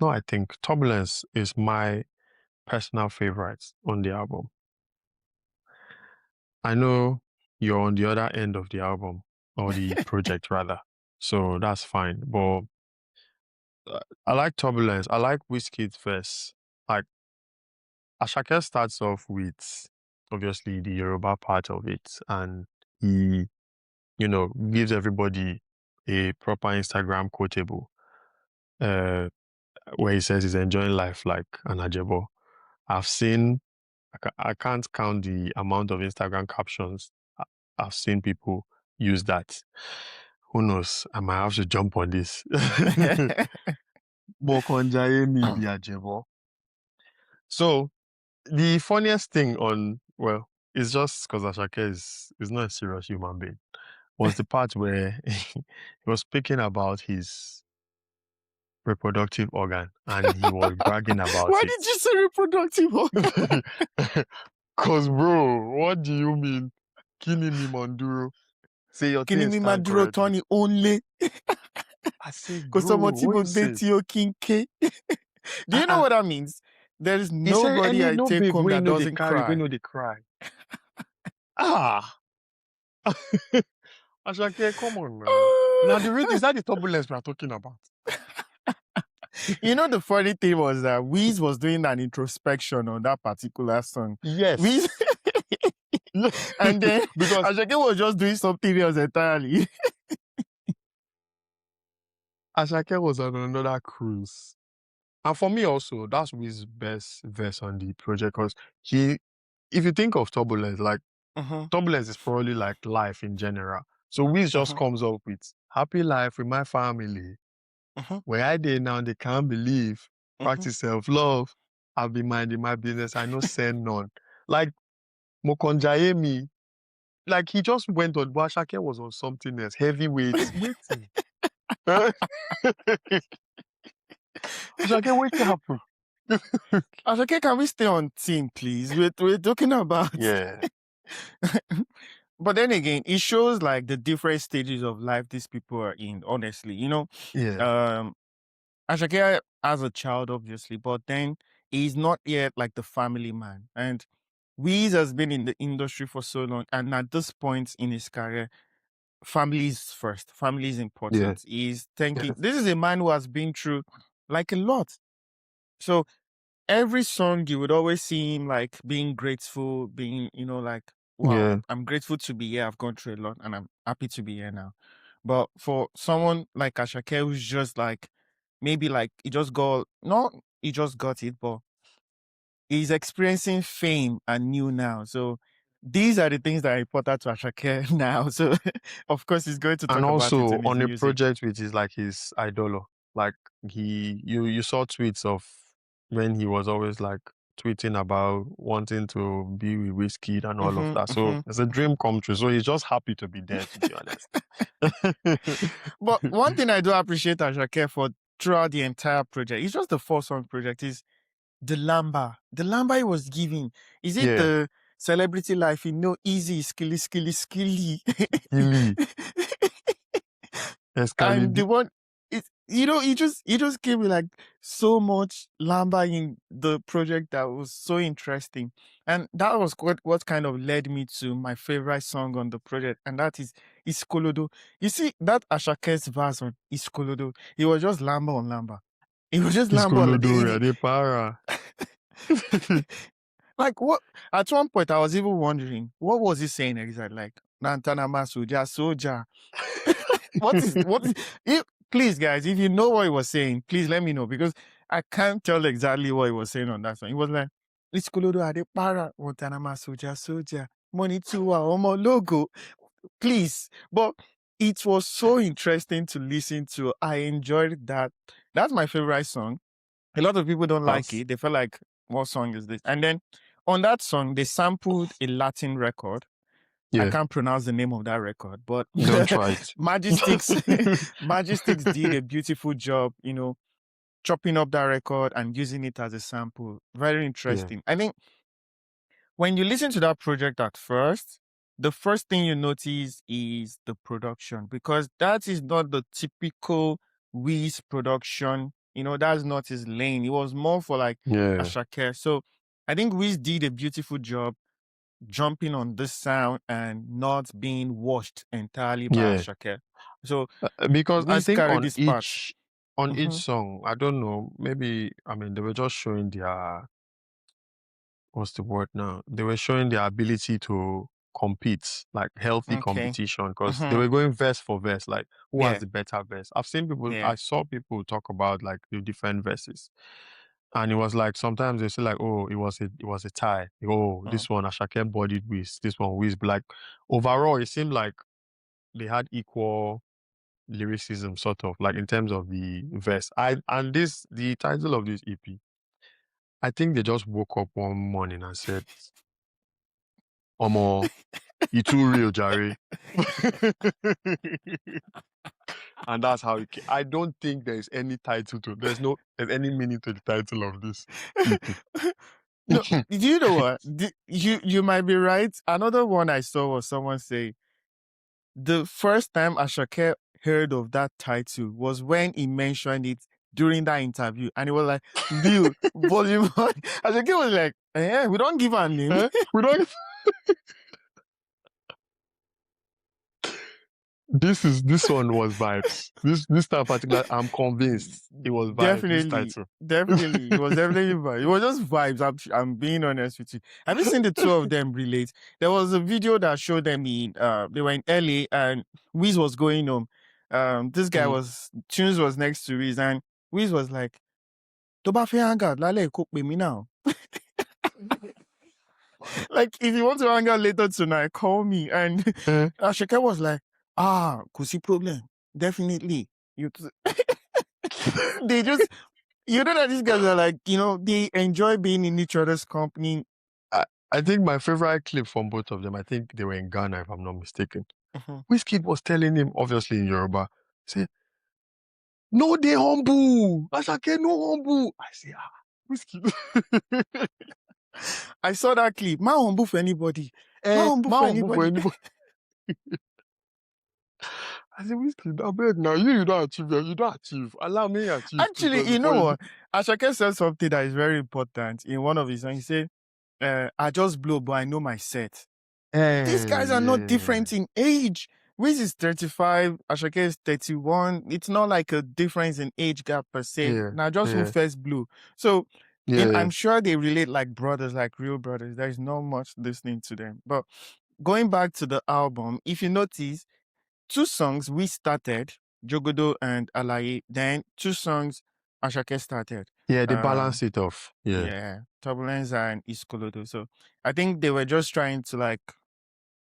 no, I think Turbulence is my personal favorite on the album. I know you're on the other end of the album or the project rather, so that's fine. But I like Turbulence. I like Wizkid's verse. Like Ashake starts off with obviously the Yoruba part of it, and he, gives everybody a proper Instagram quotable, uh, where he says he's enjoying life like an Ajebo. I've seen, I can't count the amount of Instagram captions I've seen people use that. Who knows? I might have to jump on this. Mokonjaye mi bi Ajebo. So the funniest thing it's just because Ashake is not a serious human being, was the part where he was speaking about his reproductive organ and he was bragging about Why it. did you say reproductive organ? Cause bro, what do you mean? Kini mi Monduro. Say your Kini things mi máa stand dúró tán correctly. ni only. I say, Kò sọ́mọ bro, tí what mo you gbé say? tí ó kí ń ké. Do you know Uh-uh. what that means? There is He said, nobody any I no take babe, home we that know they doesn't carry, we cry. know they cry. Ah, Ashake, come on now. Now is that the turbulence we are talking about? You know, the funny thing was that Wiz was doing an introspection on that particular song. Wiz, Yes. and then Because Ashake was just doing something else entirely. Ashake was on another cruise. And for me also, that's Wiz's best verse on the project because if you think of turbulence, like Uh-huh, turbulence is probably like life in general. So Wiz just uh-huh, comes up with happy life with my family. uh-huh, Where I did now, they can't believe. uh-huh. Practice self-love. I've been minding my business. I know send none. Like Mokonjaye me. like he just went on, but Ashake was on something else, heavyweight, waiting. Ashake, wake up. Ashake, can we stay on team, please? We're talking about. Yeah, But then again, it shows like the different stages of life these people are in. Honestly, yeah, um, Ashake as a child, obviously, but then he's not yet like the family man. And Wiz has been in the industry for so long, and at this point in his career, family is first. Family is yeah, important. He's thinking. yeah, This is a man who has been through like a lot. So every song you would always see him like being grateful, being, like, wow, yeah. I'm grateful to be here. I've gone through a lot and I'm happy to be here now. But for someone like Ashake who's just like, maybe like he just got it, but he's experiencing fame and new now. So these are the things that are important to Ashake now. So of course he's going to And talk about it also in his on a music. project which is like his idol, like you saw tweets of when he was always like tweeting about wanting to be with Whiskey and all of that. So Mm-hmm. it's a dream come true. So he's just happy to be there, to be honest. But one thing I do appreciate Ashake for throughout the entire project, it's just the 4-song project, is the lamba. The lamba he was giving. Is it Yeah, the celebrity life? Easy, skilly, skilly, skilly. Gilly, And Escalade. the one, he just gave me like so much lamba in the project that was so interesting. And that was what kind of led me to my favorite song on the project, and that is Iskolodo. You see, that Ashake's verse on Iskolodo, it was just lamba on lamba. It was just lamba on Iskolodore, de para. like what at one point I was even wondering what was he saying exactly, like Nantana Masuja Soja. What is please guys, if you know what he was saying, please let me know, because I can't tell exactly what he was saying on that song. He was like, it's Kolodo Adepara, Wantanama Soja, money to our Omo logo. Please. But it was so interesting to listen to. I enjoyed that. That's my favorite song. A lot of people don't like That's, it. They felt like, what song is this? And then on that song, they sampled a Latin record. I yeah, can't pronounce the name of that record, but don't try it. Magistics did a beautiful job, chopping up that record and using it as a sample. Very Yeah, interesting. I think when you listen to that project at first, the first thing you notice is the production, because that is not the typical Wiz production. That's not his lane. It was more for like yeah, Ashake. So I think Wiz did a beautiful job jumping on this sound and not being washed entirely by yeah. Ashake. So Because I Wiz think carried this part. on each Mm-hmm. song, I don't know, maybe I mean they were just showing their what's the word now? They were showing their ability to compete, like healthy Okay. competition, because they Mm-hmm. were going verse for verse, like who has Yeah. the better verse. Yeah. I saw people talk about like the different verses. And it was like sometimes they say like, oh, it was a tie. Oh, Mm. this one Ashake bodied with this one with like overall it seemed like they had equal lyricism sort of like in terms of the verse. The title of this EP, I think they just woke up one morning and said, Omo, you too real, Jare. And that's how it came. I don't think there's any title to there's any meaning to the title of this EP. No, do you know what? You might be right. Another one I saw was someone say the first time Ashake heard of that title was when he mentioned it during that interview, and it was like, Bill, Vol.1. Ashake was like, we don't give her a name. We don't this one was vibes. This time particular, I'm convinced it was vibes, this Definitely, title. definitely. It was definitely vibes. It was just vibes. I'm being honest with you. Have you seen the two of them relate? There was a video that showed them they were in LA and Wiz was going home. This guy Mm. Tunes was next to Wiz, and Wiz was like, "Tó bá fẹ́ hang out lálẹ́ kó pè mí now." Like, if you want to hang out later tonight, call me. And Eh, Ashake was like, kò sí problem. Definitely. They just, that these guys are like, they enjoy being in each other's company. I think my favorite clip from both of them, I think they were in Ghana, if I'm not mistaken. Mhm. Wizkid was telling him, obviously in Yoruba, say, no, they humble. Asake, no humble. I say, Wizkid. I saw that clip. Ma humble for anybody. Ma humble Man for humble for anybody. anybody. I say, Wizkid, I beg now, you don't achieve, you don't achieve. Allow me achieve too, Actually, first you know before you do. what? Ashake said something that is very important in one of his songs. He said, I just blow, but I know my set. These guys are not Yeah, different in age. Wiz is 35, Ashake is 31. It's not like a difference in age gap per se. yeah, Now just who yeah, first blew. So yeah, yeah. I'm sure they relate like brothers, like real brothers. There's not much listening to them. But going back to the album, if you notice, two songs we started, Jogodo and Alaye, then two songs Ashake started. Yeah, they Uh balance it off. Yeah. yeah, Turbulence and Iskolodo. So I think they were just trying to like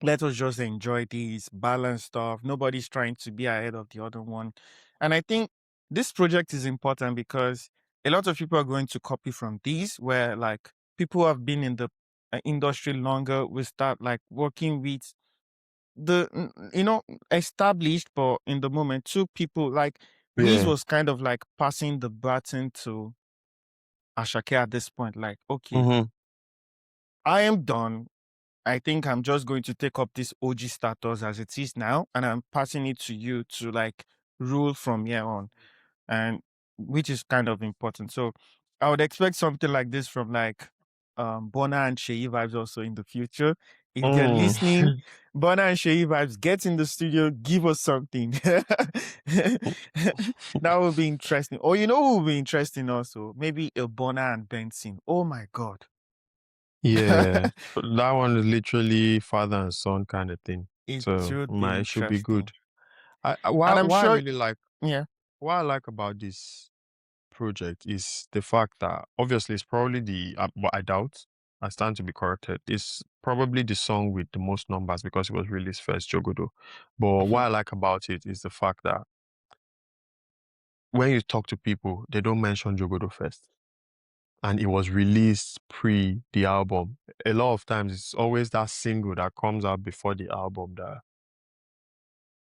let us just enjoy these balanced stuff. Nobody's trying to be ahead of the other one. And I think this project is important because a lot of people are going to copy from these where like people who have been in the industry longer will start like working with the established but in the moment two people like Wiz Yeah. was kind of like passing the baton to Ashake at this point like okay, Mm-hmm. I am done. I think I'm just going to take up this OG status as it is now, and I'm passing it to you to like rule from here on, and which is kind of important. So I would expect something like this from like Bona and Sheyi Vibes also in the future. If they're listening, Mm. Bona and Sheyi Vibes, get in the studio, give us something. That would be interesting. Or you know who would be interesting also? Maybe a Bona and Benson. Oh my god. Yeah, that one is literally father and son kind of thing. It So should be my it should be good. interesting. Why And I'm why I sure, really like yeah. what I like about this project is the fact that obviously it's probably but I doubt, I stand to be corrected. It's probably the song with the most numbers because it was released first, Jogodo. But what Mhm, I like about it is the fact that when you talk to people, they don't mention Jogodo first. And it was released pre the album. A lot of times it's always that single that comes out before the album that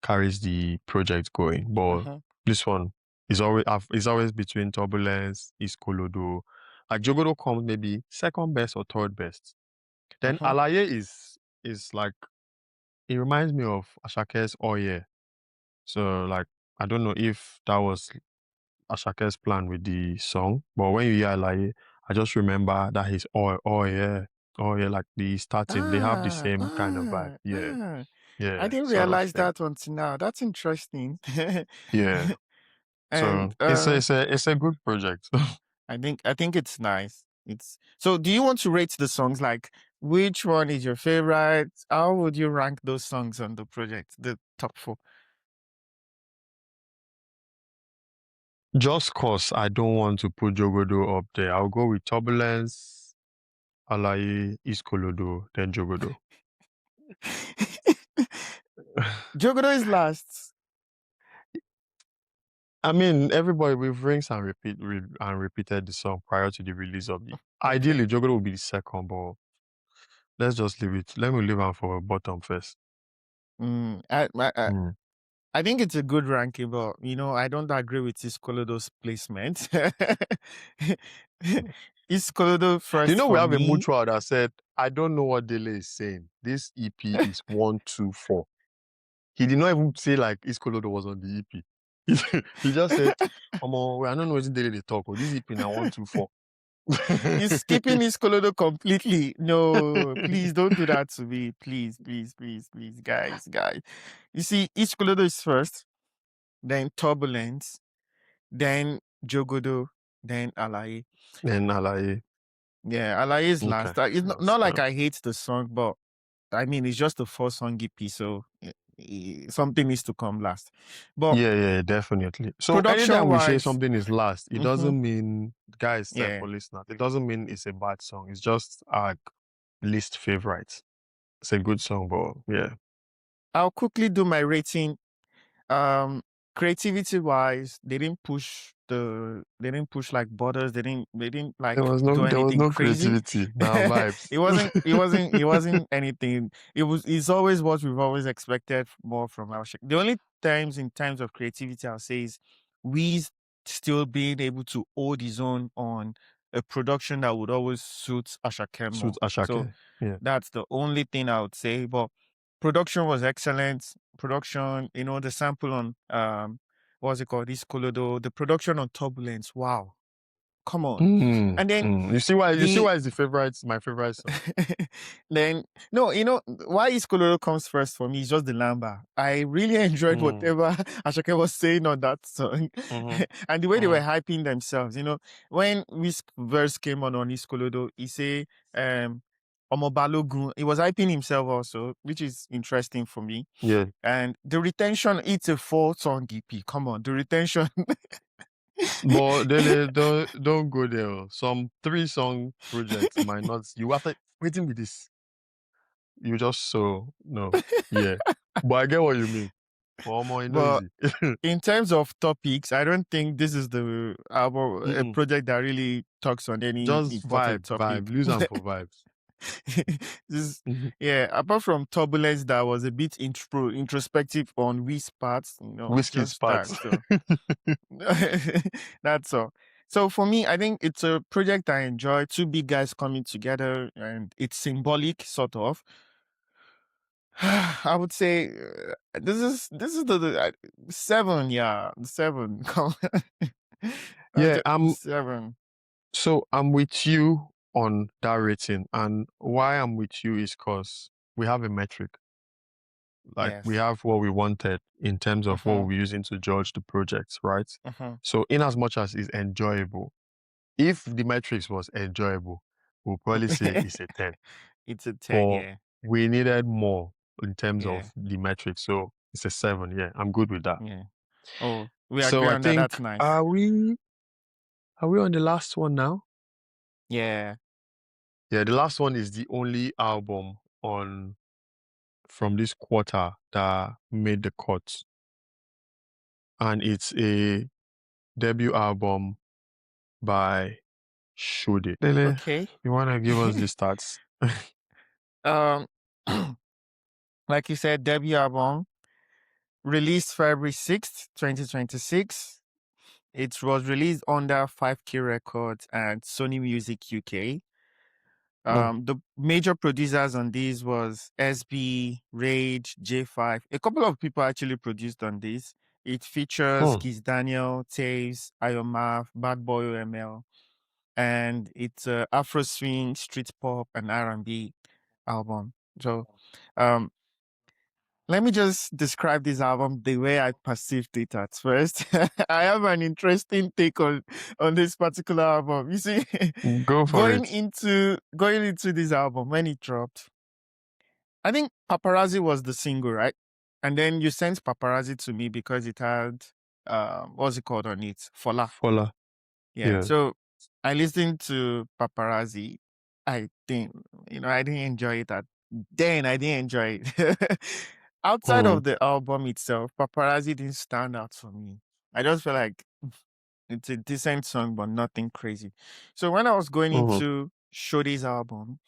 carries the project going. But mhm, this one is always between Turbulence, is Kolodo. Like Jogodo comes maybe second best or third best. Then mhm. Alaye is like it reminds me of Ashake's Oh Yeah. So like I don't know if that was Ashake's plan with the song. But when you hear like, I just remember that he's oh yeah, like the starting, they have the Ah, same kind of vibe. ah, Yeah, ah. I yeah, didn't sort of realize thing. that until now. That's interesting. Yeah. And So it's a good project. I think it's nice. It's so do you want to rate the songs like which one is your favorite? How would you rank those songs on the project? The top four. Just cause I don't want to put Jogodo up there. I'll go with Turbulence, Alaye, Iskolodo, then Jogodo. Jogodo is last. I mean, everybody we've rinsed and repeated the song prior to the release of the. Okay. Ideally, Jogodo will be the second, but let's just leave it. Let me leave am for bottom first. Mm, I Mm. I think it's a good ranking, but I don't agree with Iskolodo's placement. Iskolodo You first know, we for have a me. mutual that said, I don't know what Dele is saying. This EP is 124. He did not even say like Iskolodo was on the EP. He just said, I don't know what Dele they talk. Or this EP now 124. You're skipping Iskolodo completely. No, please don't do that to me. Please, please, please, please, guys. You see, Iskolodo is first, then Turbulence, then Jogodo, then Alaye. Then Alaye. Yeah, Alaye is Okay. last. It's not, That's not like fair. I hate the song, but I mean, it's just a four-song EP, so something needs to come last. But Yeah, definitely. So anytime we say production-wise, something is last, it mhm, doesn't mean, guys, yeah, for listeners, it doesn't mean it's a bad song. It's just our least favorite. It's a good song, but yeah. I'll quickly do my rating. Um, creativity wise, they didn't push like borders. They didn't like do there was anything no crazy. creativity. Now vibes. It wasn't anything. It's always what we've always expected more from our shit. The only times in times of creativity I'll say is we still being able to hold his own on a production that would always suit Ashake Suit more. So Ashake. Yeah. that's the only thing I would say. But production was excellent. Production, the sample on what's it called? This Kolodo, the production on Turbulence. Wow. Come on. And then You see the why it's my favorite song. then no, why is Colorado comes first for me is just the Lamba. I really enjoyed Mm, whatever Ashake was saying on that song. mm-hmm, And the way they were mm-hmm. hyping themselves. When this verse came on Iskolodo, he say Omobalogun. He was hyping himself also, which is interesting for me. Yeah. And the retention, it's a 4 song EP. Come on, the retention. But Dele, don't go there. Oh. Some 3-song projects might not. You after waiting with this. You just so no. Yeah. But I get what you mean. But more But easy. in terms of topics, I don't think this is the album, a Mm-mm. project that really talks on any Just important vibe. topic. Lose them for vibes. This, Mm-hmm. yeah, apart from Turbulence, that was a bit introspective on Wi's parts, Whiskey's just that. parts. So that's all. So for me, I think it's a project I enjoy. Two big guys coming together, and it's symbolic, sort of. I would say this is the 7, yeah, 7. Come on. Yeah, 7. I'm with you on that rating. And why I'm with you is because we have a metric. Like we Yes. have what we wanted in terms of what Uh-huh. we're using to judge the projects, right? Uh-huh. So in as much as it's enjoyable, if the metrics was enjoyable, we'll probably say it's a 10. It's a 10, But yeah. we needed more in terms Yeah. of the metrics. So it's a 7. Yeah, I'm good with that. Yeah. Oh, we So agree I on that. That's think nice. are we on the last one now? Yeah. Yeah, the last one is the only album on from this quarter that made the cut. And it's a debut album by Shode. Lele, Okay. you wanna give us the stats? Um like you said, debut album released February 6th, 2026. It was released under 5K Records and Sony Music UK. Oh, The major producers on these was SB, Rage, J5. A couple of people actually produced on this. It features hmm. Kiss Daniel, Taves, Ayomaf, Bad Boy OML, and it's a Afro swing, street pop, and R&B album. So, um, let me just describe this album the way I perceived it at first. I have an interesting take on this particular album. You see, Go for it. going into this album when it dropped, I think Paparazzi was the single, right? And then you sent Paparazzi to me because it had what's it called on it? Fola. Fola. Yeah. Yeah. So I listened to Paparazzi. I think, I didn't enjoy it then I didn't enjoy it. Outside Mm-hmm. of the album itself, Paparazzi didn't stand out for me. I just feel like it's a decent song, but nothing crazy. So when I was going Mm-hmm. into Shode's album,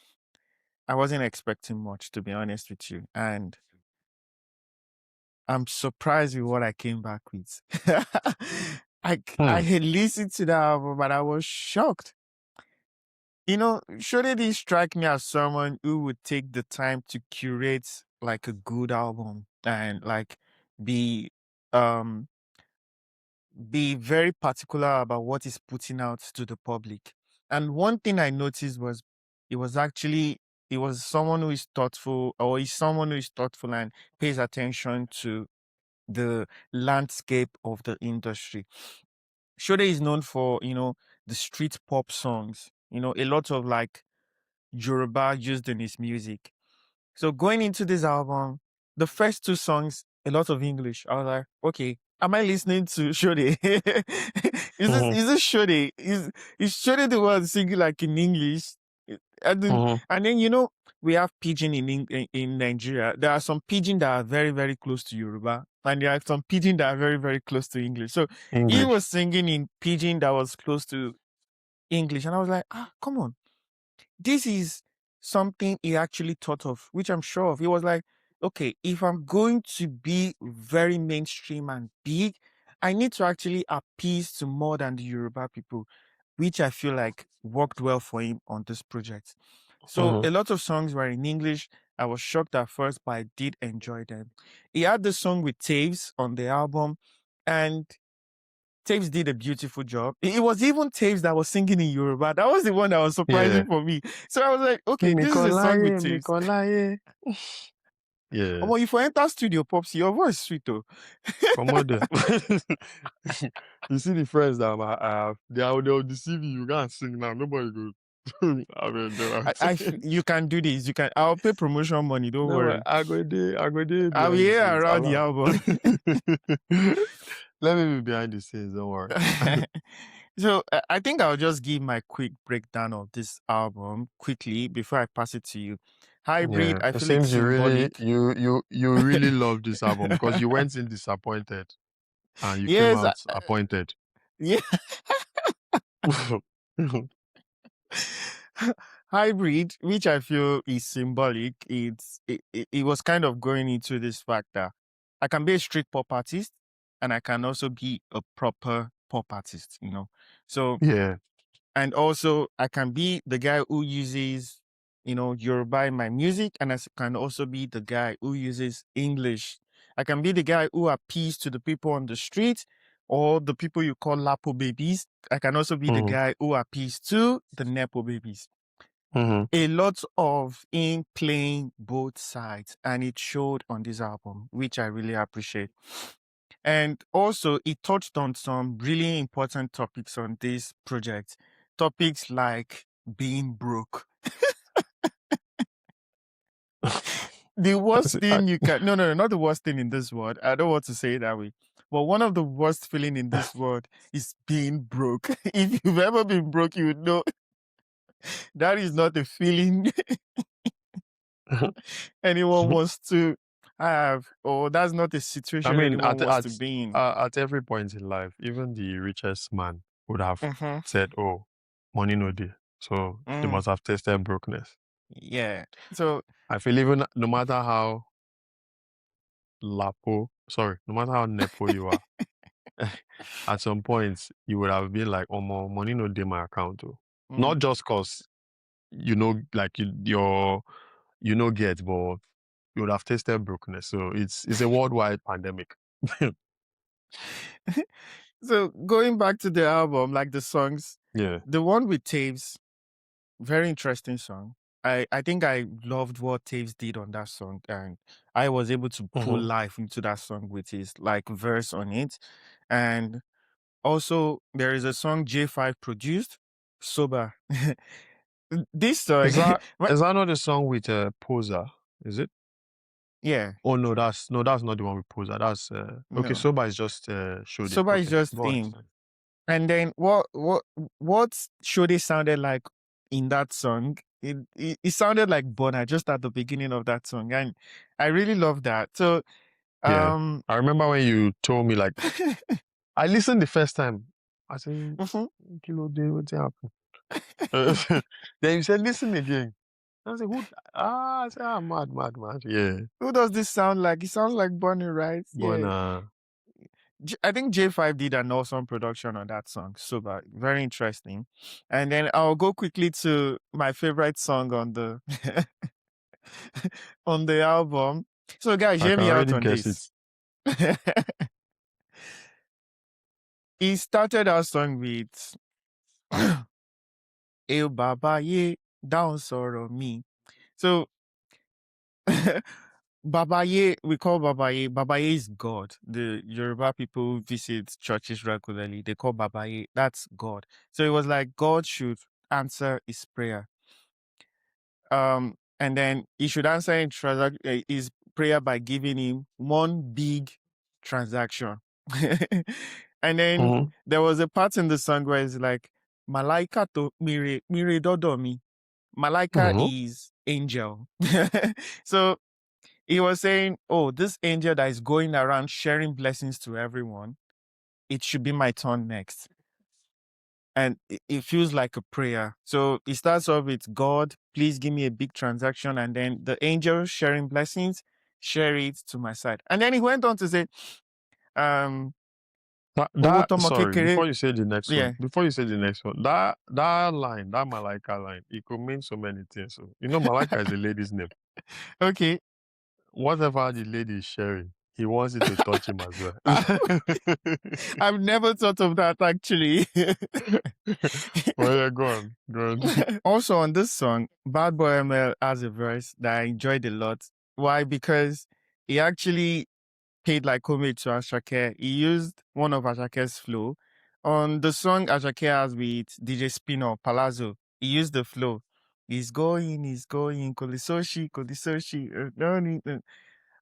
I wasn't expecting much, to be honest with you. And I'm surprised with what I came back with. I Hmm. had listened to the album, but I was shocked. Shode didn't strike me as someone who would take the time to curate like a good album and like be um be very particular about what he's putting out to the public. And one thing I noticed was it was actually it was someone who is thoughtful, or is someone who is thoughtful and pays attention to the landscape of the industry. Shode is known for, the street pop songs, a lot of like Yoruba used in his music. So going into this album, the first 2 songs, a lot of English. I was like, okay, am I listening to Shode? Mm-hmm. Is this Shode? Is Shode the one singing like in English? And then, Mm-hmm. and then we have pidgin in Nigeria. There are some pidgin that are very, very close to Yoruba, and there are some pidgin that are very, very close to English. So he English. was singing in pidgin that was close to English, and I was like, come on, this is something he actually thought of, which I'm sure of. He was like, okay, if I'm going to be very mainstream and big, I need to actually appease to more than the Yoruba people, which I feel like worked well for him on this project. So Mm-hmm. a lot of songs were in English. I was shocked at first, but I did enjoy them. He had the song with Taves on the album, and Taves did a beautiful job. It was even Taves that was singing in Yoruba. That was the one that was Yeah. surprising for me. So I was like, okay, this is a song with Mikolaye, Taves. Mikolaye. Yeah. Omo, if you enter studio, Popsy, your voice is sweet though. Come on there. You see the friends that I have, they'll deceive you. You can't sing now. Nobody goes. I mean, You can do this. I'll pay promotion money. Don't no, worry. I go there I'll be behind the here scenes. around the album. Let me be behind the scenes. Don't worry. So I think I'll just give my quick breakdown of this album quickly before I pass it to you. Hybrid, Yeah, I it feel it's seems symbolic. you really love this album because you went in disappointed and you came Yes, out appointed. yeah. Hybrid, which I feel is symbolic, it was kind of going into this factor. I can be a street pop artist and I can also be a proper pop artist, you know. So, Yeah. and also I can be the guy who uses, Yoruba in my music, and I can also be the guy who uses English. I can be the guy who appeals to the people on the street or the people you call Lapo babies. I can also be the Mm-hmm. guy who appeals to the Nepo babies. Mm-hmm. A lot of him playing both sides, and it showed on this album, which I really appreciate. And also, it touched on some really important topics on this project. Topics like being broke. The worst thing you can, no, not the worst thing in this world. I don't want to say it that way. But one of the worst feeling in this world is being broke. If you've ever been broke, you would know that is not a feeling anyone wants to have, or that's not a I situation mean, anyone wants to be in. at every point in life, even the richest man would have Mm-hmm. said, "Oh, money no day," so they Mm, must have tasted brokenness. yeah. So, I feel even no matter how no matter how nepo you are, at some point you would have been like, "Oh, more money no day my account too." mm. Not just cause like you know get, but you would have tasted brokenness. So it's a worldwide pandemic. So going back to the album, like the songs, Yeah. the one with Taves, very interesting song. I think I loved what Taves did on that song, and I was able to pull Mm-hmm. life into that song with his like verse on it. And also there is a song J5 produced, Sober. This song, Is that what- is that not the song with Poser? Is it? yeah, Oh no, that's not the one with Poser. That's okay. no. Soba is just Shode. Sober is Okay, just go on. him. And then what should it sounded like in that song? It sounded like Bonner just at the beginning of that song, and I really love that. So Yeah, um, I remember when you told me like I listened the first time. I said, mhm. "Kilo day, what's happened?" Then you said, "Listen again." I said, "Who?" I said, "Ah, mad, mad, mad." Yeah, Who does this sound like? It sounds like Bonnie, right? but Yeah. I think J5 did an awesome production on that song. Super, very interesting. And then I'll go quickly to my favorite song on the on the album. So guys, I hear can me out already on guess it. this. He started our song with "El Baba Ye Down Sorrow Me." So Baba Ye, we call Baba Ye. Baba Ye is God. The Yoruba people visit churches regularly. They call Baba Ye. That's God. So it was like God should answer his prayer. And then he should answer his prayer by giving him one big transaction. And then Mm-hmm. there was a part in the song where it's like, Malaika to mire dodo mi. Malaika Mm-hmm. is angel. So he was saying, oh, this angel that is going around sharing blessings to everyone, it should be my turn next. And it feels like a prayer. So it starts off with, God, please give me a big transaction. And then the angel sharing blessings, share it to my side. And then he went on to say, um, Owó tọ́mọ Sorry, kékeré. Yeah. before you say the next one, that line, that Malika line, it could mean so many things. So, you know, Malika is a lady's name. Okay. Whatever the lady is sharing, he wants it to touch him as well. I've never thought of that actually. Well, yeah, go on, go on. Also on this song, Bad Boy ML has a verse that I enjoyed a lot. Why? Because he actually paid like homage to Ashake. He used one of Ashake's flow. On the song Ashake has with DJ Spino, Palazzo, he used the flow. He's going, Kolisoshi, Kolisoshi.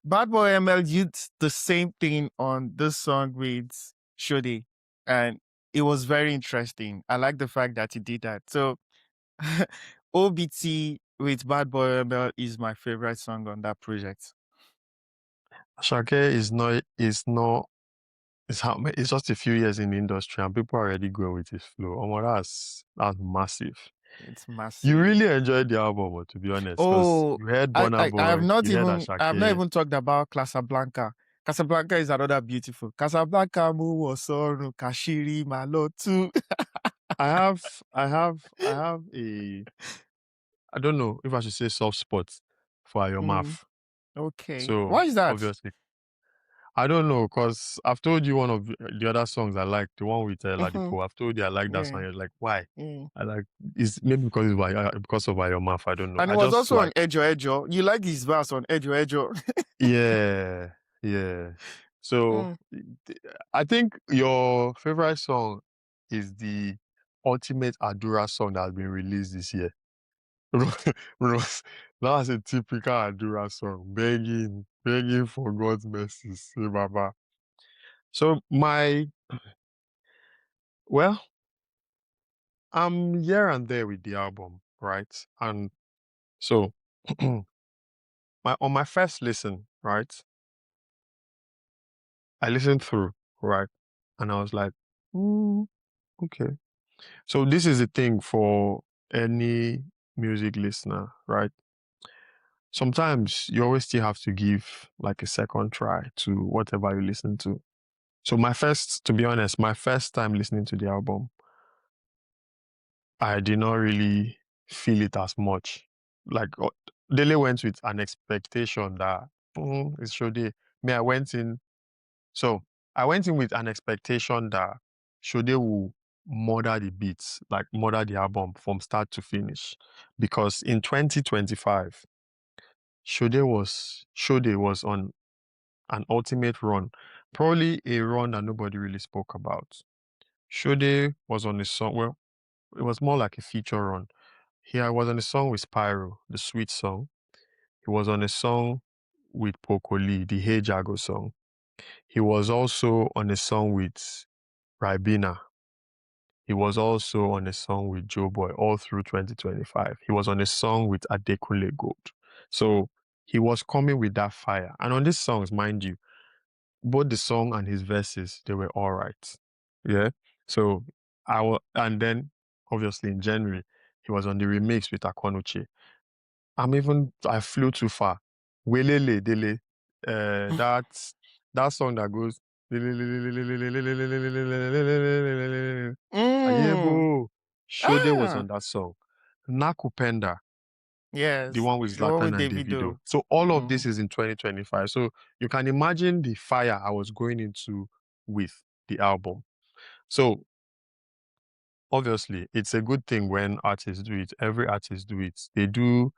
Bad Boy ML used the same thing on this song with Shode. And it was very interesting. I like the fact that he did that. So OBT with Bad Boy ML is my favorite song on that project. Shake it's just a few years in the industry and people are already going with his flow. Oh, that's massive. It's You massive. really enjoyed the album, to be honest, because Oh, you heard Burna Boy, you heard I have not Ashake. even talked about Casablanca. Casablanca is another beautiful. Casablanca mu wosoru kashiri malotu. I don't know if I should say soft spot for your Mm, mouth. okay. So Why is that? obviously, I don't know because I've told you one of the other songs I like, the one with Mm-hmm. Ladipo. I've told you I like that Yeah. song. You're like, why? Mm. I like it's maybe because of your mouth. I don't know. And it I was just also on like Ejo Ejo. You like his verse on Ejo Ejo. yeah, yeah. So Mm. I think your favorite song is the ultimate Adura song that has been released this year. Because that's a typical Adura song, begging for God's mercy, say Baba. So well, I'm here and there with the album, right? And so on my first listen, right, I listened through, right, and I was like, okay. So this is the thing for any music listener, right? Sometimes you always still have to give like a second try to whatever you listen to. So to be honest, my first time listening to the album, I did not really feel it as much. Like Dele went with an expectation that it's Shode. Me, so I went in with an expectation that Shode will murder the beats, like murder the album from start to finish. Because in 2025, Shode was on an ultimate run, probably a run that nobody really spoke about. Shode was on a song, well, it was more like a feature run. He was on a song with Spyro, the sweet song. He was on a song with Pokoli, the Hey Jago song. He was also on a song with Ribena. He was also on a song with Joe Boy all through 2025. He was on a song with Adekunle Gold. So he was coming with that fire. And on these songs, mind you, both the song and his verses, they were all right. Yeah. So and then obviously in January, he was on the remix with Akwanuche. I flew too far. Welele Dele. That song that goes Mm. Ayebo. Shode was Ah. on that song. Nakupenda, the Yes. one with The one with Zlatan and Davido. Davido. So all of Mm. this is in 2025. So you can imagine the fire I was going into with the album. So obviously, it's a good thing when artists do it. Every artist do it. They do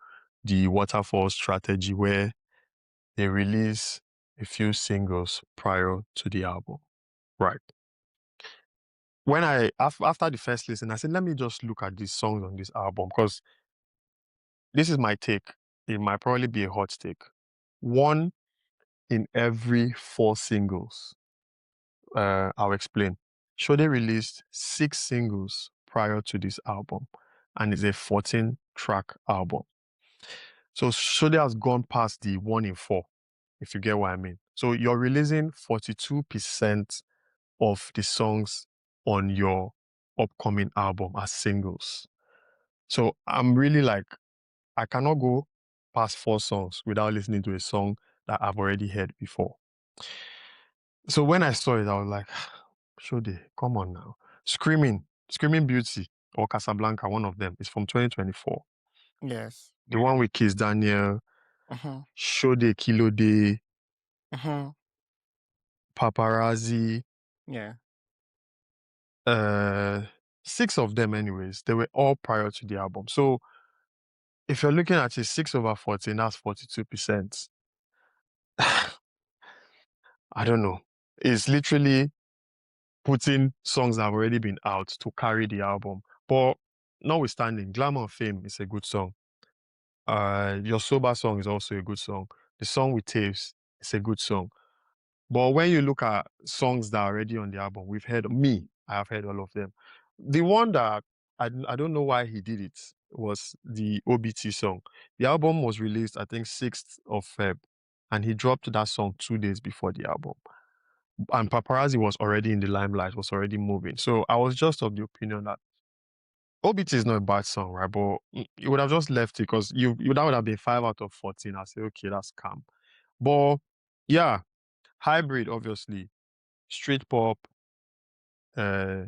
the waterfall strategy where they release a few singles prior to the album. Right. After the first listen, I said, let me just look at these songs on this album because this is my take. It might probably be a hot take. One in every four singles. I'll explain. Shode released 6 singles prior to this album, and it's a 14-track album. So Shode has gone past the 1 in 4, if you get what I mean. So you're releasing 42% of the songs on your upcoming album as singles. So I'm really like, I cannot go past 4 songs without listening to a song that I've already heard before. So when I saw it, I was like, Shode, come on now. Screaming Beauty or Casablanca, one of them, is from 2024. Yes. The one with Kiss Daniel, Mm-hmm. Shode Kilo Day, Mm-hmm. Paparazzi, Yeah. uh, 6 of them anyways. They were all prior to the album. So if you're looking at it, 6/14, that's 42%. I don't know. It's literally putting songs that have already been out to carry the album. But notwithstanding, Glamour and Fame is a good song. Your Sober song is also a good song. The song with Taves is a good song. But when you look at songs that are already on the album, I have heard all of them. The one that I don't know why he did it was the OBT song. The album was released, I think, 6th of Feb, and he dropped that song 2 days before the album. And Paparazzi was already in the limelight, was already moving. So I was just of the opinion that OBT is not a bad song, right? But you would have just left it because that would have been 5/14. I say, okay, that's calm. But yeah, hybrid, obviously, street pop, uh,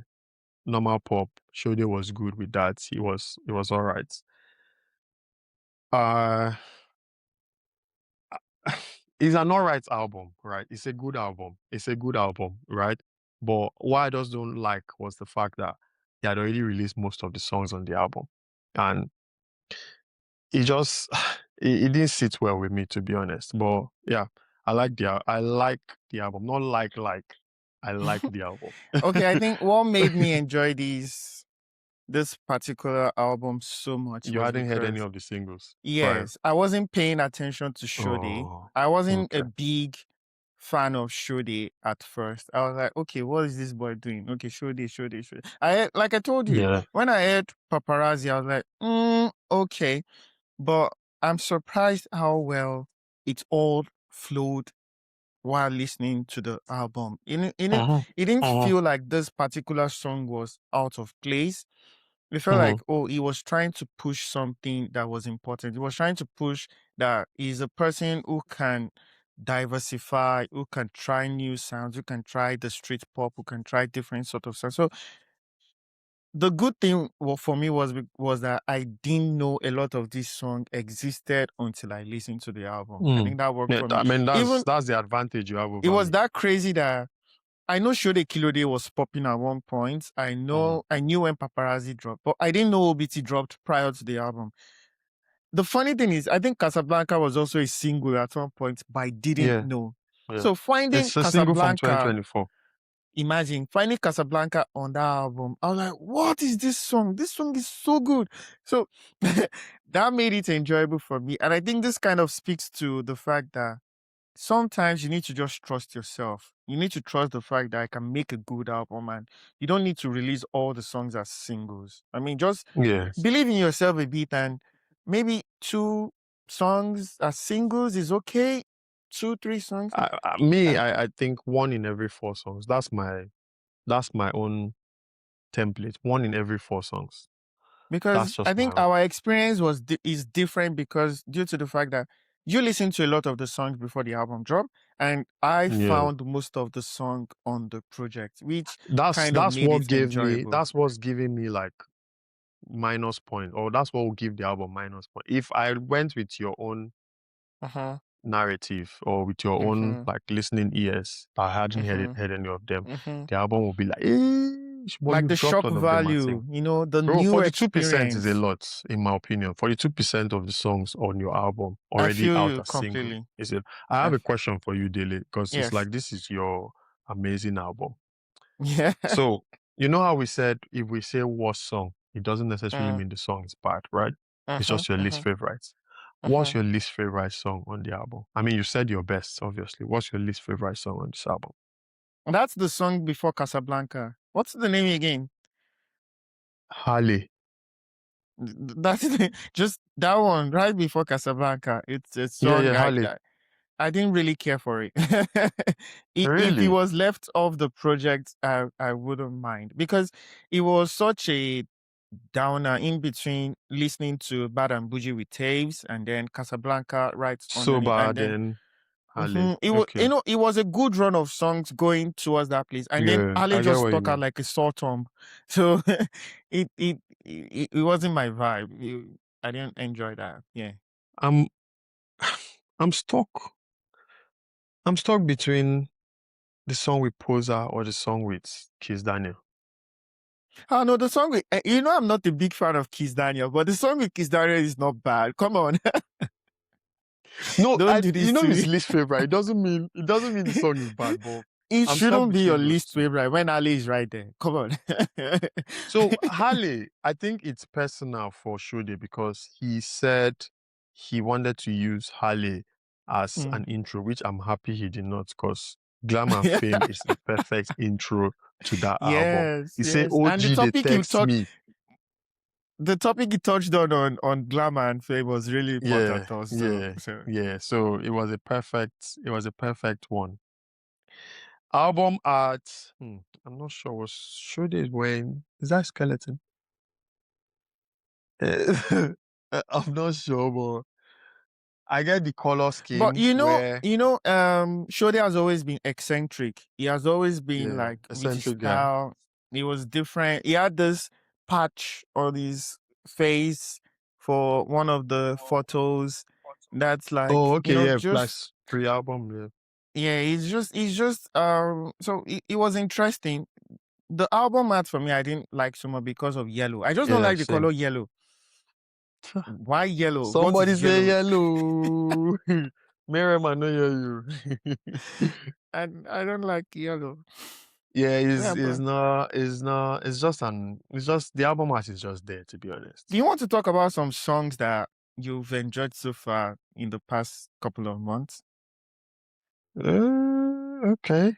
normal pop. Shode was good with that. It was all right. Uh, it's an all right album, right? It's a good album. It's a good album, right? But what I just don't like was the fact that he had already released most of the songs on the album, and it just it didn't sit well with me, to be honest. But yeah, I like the album. Not like I like the album. Okay, I think what made me enjoy this particular album so much You was hadn't heard any because, of the singles prior. yes, I wasn't paying attention to Shode. Oh, I wasn't a okay. big fan of Shode at first. I was like, okay, what is this boy doing? Okay, Shode. Like I told you, Yeah. when I heard Paparazzi, I was like, okay. But I'm surprised how well it all flowed while listening to the album. Uh-huh. It didn't Uh-huh. feel like this particular song was out of place. It felt Uh-huh. like, oh, he was trying to push something that was important. He was trying to push that he's a person who can diversify, who can try new sounds, who can try the street pop, who can try different sort of sounds. So the good thing for me was that I didn't know a lot of this song existed until I listened to the album. I think that worked Yeah, for me. I mean Even that's the advantage you have it over was me. that crazy that I know Shode Kilode was popping at one point. Mm. I knew when Paparazzi dropped, but I didn't know OBT dropped prior to the album. The funny thing is, I think Casablanca was also a single at one point, but I didn't Yeah, know. yeah. So finding It's a single from Casablanca, 2024. imagine finding Casablanca on that album. I was like, what is this song? This song is so good. So that made it enjoyable for me. And I think this kind of speaks to the fact that sometimes you need to just trust yourself. You need to trust the fact that I can make a good album and you don't need to release all the songs as singles. I mean, just Yes. believe in yourself a bit and maybe 2 songs as singles is okay. 2, 3 songs. Uh, I think 1 in every 4 songs. That's my own template. 1 in every 4 songs. That's Because I just my think own. our experience is different because due to the fact that you listened to a lot of the songs before the album dropped, and I Yeah. found most of the song on the project, which That's kind of that's made what it gave me enjoyable. that's what's giving me like minus point, or that's what will give the album minus point. If I went with your own Uh-huh. narrative or with your own Mm-hmm. like listening ears, I hadn't Mm-hmm. heard any of them, Mm-hmm. the album will be like, eh, but Like you've the dropped shock all of them at value, same. the Bro, new 42% is a experience. lot, in my opinion. 42% of the songs on your album I already feel out you as single. completely. Is it? I have I a f- question for you, Dele, because it's yes. like this is your amazing album. Yeah. So, you know how we said if we say worst song, it doesn't necessarily uh, mean the song is bad, right? It's uh-huh. just your least Uh-huh. favorites. What's Uh-huh. your least favorite song on the album? I mean, you said your best, obviously. What's your least favorite song on this album? That's the song before Casablanca. What's the name again? Harley. That's just that one right before Casablanca. It's a Yeah, song yeah, Harley. I didn't really care for it. If it Really? was left off the project, I wouldn't mind because it was such a downer in between listening to Bad and Bougie with Taves and then Casablanca right So underneath, and bad then then Harley. it was, Okay. it was a good run of songs going towards that place, and then Yeah, Ali I get just what you stuck out mean. like a sore thumb. So it wasn't my vibe. I didn't enjoy that. Yeah. I'm I'm stuck. I'm stuck between the song with Posa or the song with Kiss Daniel. Oh no, the song with I'm not a big fan of Kiss Daniel, but the song with Kiss Daniel is not bad. Come on, No, don't do this to his me. least favorite. It doesn't mean the song is bad, but It I'm stuck shouldn't be your between those least two. favorite when Ali is right there. Come on. So Harley, I think it's personal for Shode because he said he wanted to use Harley as Mm. an intro, which I'm happy he did not because Glam and Fame is the perfect intro to that album. Yes, He said, yes. And OG, they text me. the topic you touched on glamour and fame was really Yeah, important also. yeah, So yeah. So it was a perfect one. Album art. I'm not sure. Was Shode is wearing? Is that skeleton? I'm not sure, but I get the color but scheme where, Shode has always been eccentric. He has always been yeah, like with his eccentric guy. style. He was different. He had this patch on his face for one of the photos. That's like, Oh, okay, yeah, like just pre-album, yeah. yeah, so it was interesting. The album art for me, I didn't like so much because of yellow. I just don't Yeah, like the same. color yellow. Why yellow? What Somebody is say yellow? yellow. Miriam, I know you. I don't like yellow. Yeah, Yeah, but it's just the album art is just there, to be do honest. you want to talk about some songs that you've enjoyed so far in the past couple of months? Okay.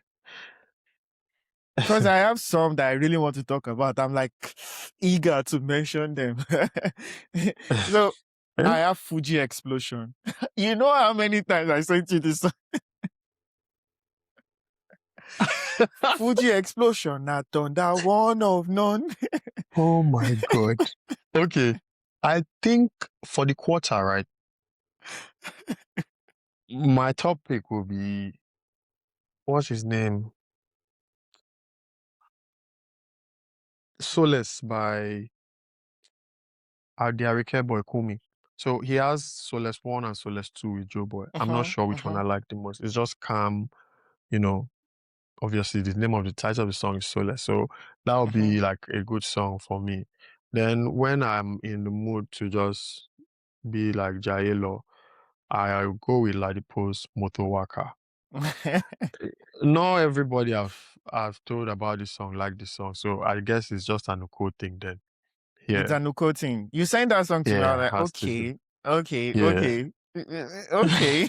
Because I have some that I really want to talk about. I'm like eager to mention them. So Yeah. I have Fuji Explosion. You know how many times I sent you this song? Fuji Explosion, not thunder, one of none. Oh my God. Okay. I think for the quarter, right, my top pick will be, what's his name? Solace by Adiarike Boy Kumi. So he has Solace 1 and Solace 2 with Joe Boy. I'm not Uh-huh, sure which one uh-huh. I like the most. It's just calm, you know. Obviously, the name of the title of the song is Solace. So that would Uh-huh. be like a good song for me. Then when I'm in the mood to just be like Jaelo, I'll go with Ladipo's Motowaka. Not everybody I've told about this song like this song, so I guess it's just an Uko thing then. It's Yeah, a Nuko thing. You sent that song to me. I was yeah, like, has to be. okay, okay, Yeah. okay, okay.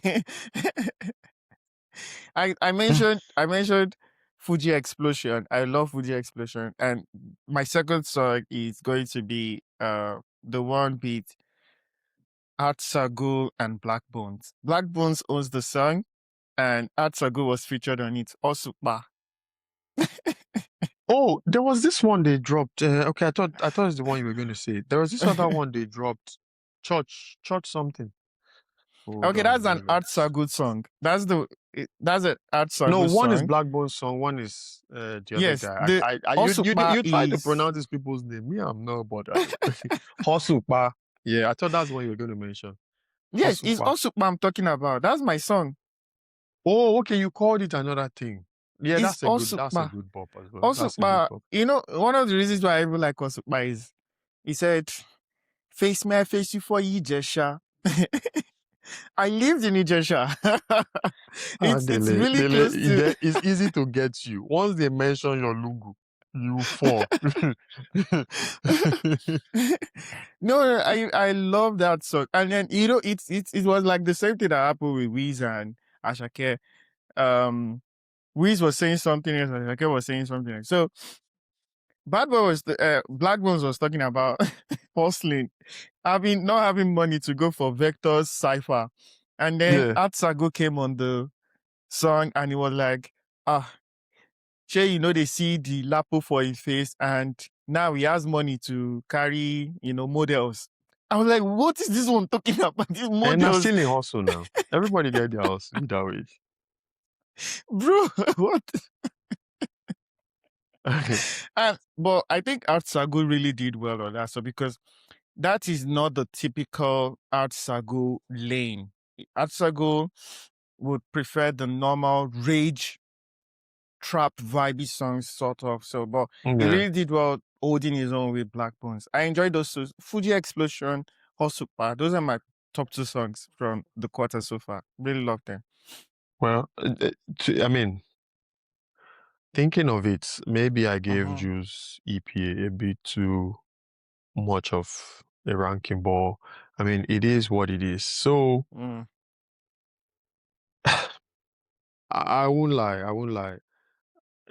I mentioned Fuji Explosion. I love Fuji Explosion, and my second song is going to be the one with Art Sagu and Black Bones. Black Bones owns the song, and Art Sagu was featured on it. Osupa. Oh, there was this one they dropped. Okay, I thought it's the one you were going to say. There was this other one they dropped. Church something. Hold Okay, on a that's an Art minute. Sagu song. That's an Art No, Sagu one is song. Blackbone's song, one is the other Yes, guy. the You Osupa you try to is pronounce these people's name. Me, I'm not bothered. Hosupa. Yeah, I thought that's what you were going to mention. yes, it's Hosupa. Osupa I'm talking about. That's my song. Oh, okay, you called it another thing. Yeah, It's that's a Osupa. good bop as well. That's a good Osupa, bop. one of the reasons why I even like Osupa is he said, face me, I face you for Ijesha. I lived in Ijesha. Ah, It's Dele, really Dele, close to it's easy to get you. Once they mention your logo, you fall. no, I love that song. And then it was like the same thing that happened with Wiz and Ashake. Wiz was saying something else, and Ashake was saying something else. So Bad Boy was Black Bones was talking about hustling, having not having money to go for Vector's cipher, and then Yeah. Atsago came on the song and he was like, ah, Shay, they see the lapo for his face, and now he has money to carry, models. I was like, what is this one talking about? These And that's models, still in hustle now. Everybody get their hustle either way. bro. What? But I think Art Sago really did well on that. So because that is not the typical Art Sago lane. Art Sago would prefer the normal rage trap vibey songs sort of. So but he Yeah. really did well holding his own with Black Bones. I enjoyed those two. Fuji Explosion, Hosupa. Those are my top two songs from the quarter so far. Really love them. Well, I mean, thinking of it, maybe I gave Uh-huh. Juice EPA a bit too much of a ranking ball. I mean, it is what it is. So Mm. I won't lie. I won't lie.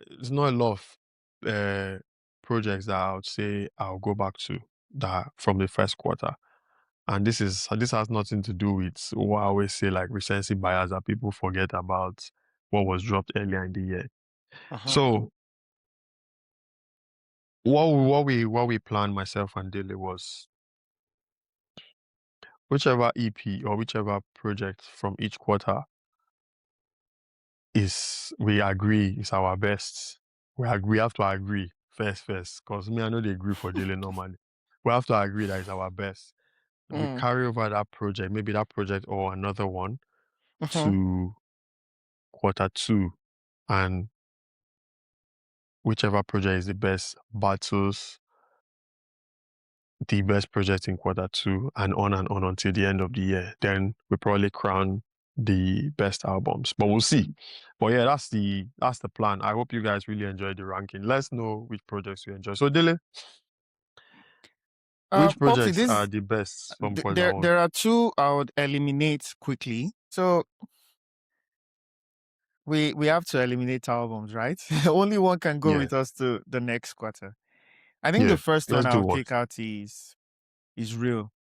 There's not a lot of projects that I would say I'll go back to that from the first quarter. And this has nothing to do with what I always say, like recency bias that people forget about what was dropped earlier in the year. Uh-huh. So what we planned, myself and Dele, was whichever EP or whichever project from each quarter is we agree is our best. We have to agree first, because me I know they agree for Dele normally. We have to agree that it's our best. We Mm. carry over that project, maybe that project or another one, Uh-huh. to quarter two, and whichever project is the best battles the best project in quarter two, and on until the end of the year. Then we probably crown the best albums, but we'll see. But yeah, that's the plan. I hope you guys really enjoyed the ranking. Let's know which projects you enjoy. So Dele, which Popsy, projects are the best from quarter there one? there are two I would eliminate quickly. So we have to eliminate albums, right? Only one can go Yeah, with us to the next quarter. I think the yeah. first one Let's do I'll one. take out is real.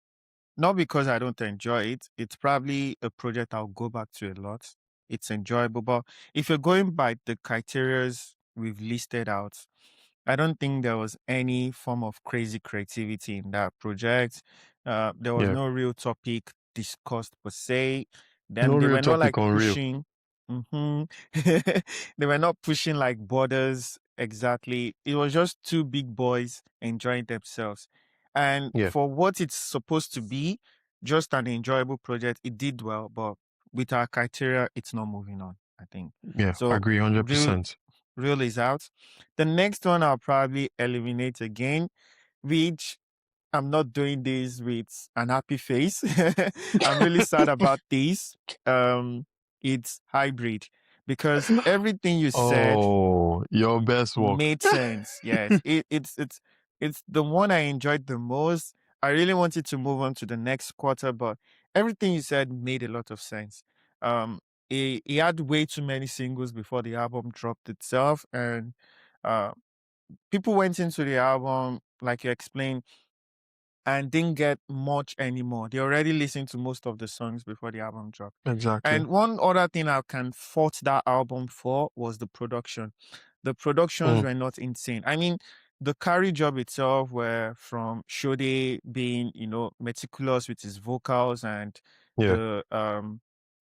Not because I don't enjoy it. It's probably a project I'll go back to a lot. It's enjoyable. But if you're going by the criterias we've listed out, I don't think there was any form of crazy creativity in that project. There was Yeah, no real topic discussed per se. no Then they real were not topic like on real. pushing. Mhm. They were not pushing like borders exactly. It was just two big boys enjoying themselves. And Yeah, for what it's supposed to be, just an enjoyable project, it did well. But with our criteria, it's not moving on, I think. yeah. So Agree, hundred real percent. real is out. The next one I'll probably eliminate again, which I'm not doing this with an happy face. I'm really sad about this. It's hybrid because everything you said Oh, your best work. made sense. Yes, it's the one I enjoyed the most. I really wanted to move on to the next quarter, but everything you said made a lot of sense. He had way too many singles before the album dropped itself, and uh, people went into the album like you explained and didn't get much anymore. They already listened to most of the songs before the album dropped. Exactly. And one other thing I can fault that album for was the production. The productions Mm, were not insane. I mean, the carry job itself were from Shode being, meticulous with his vocals and yeah,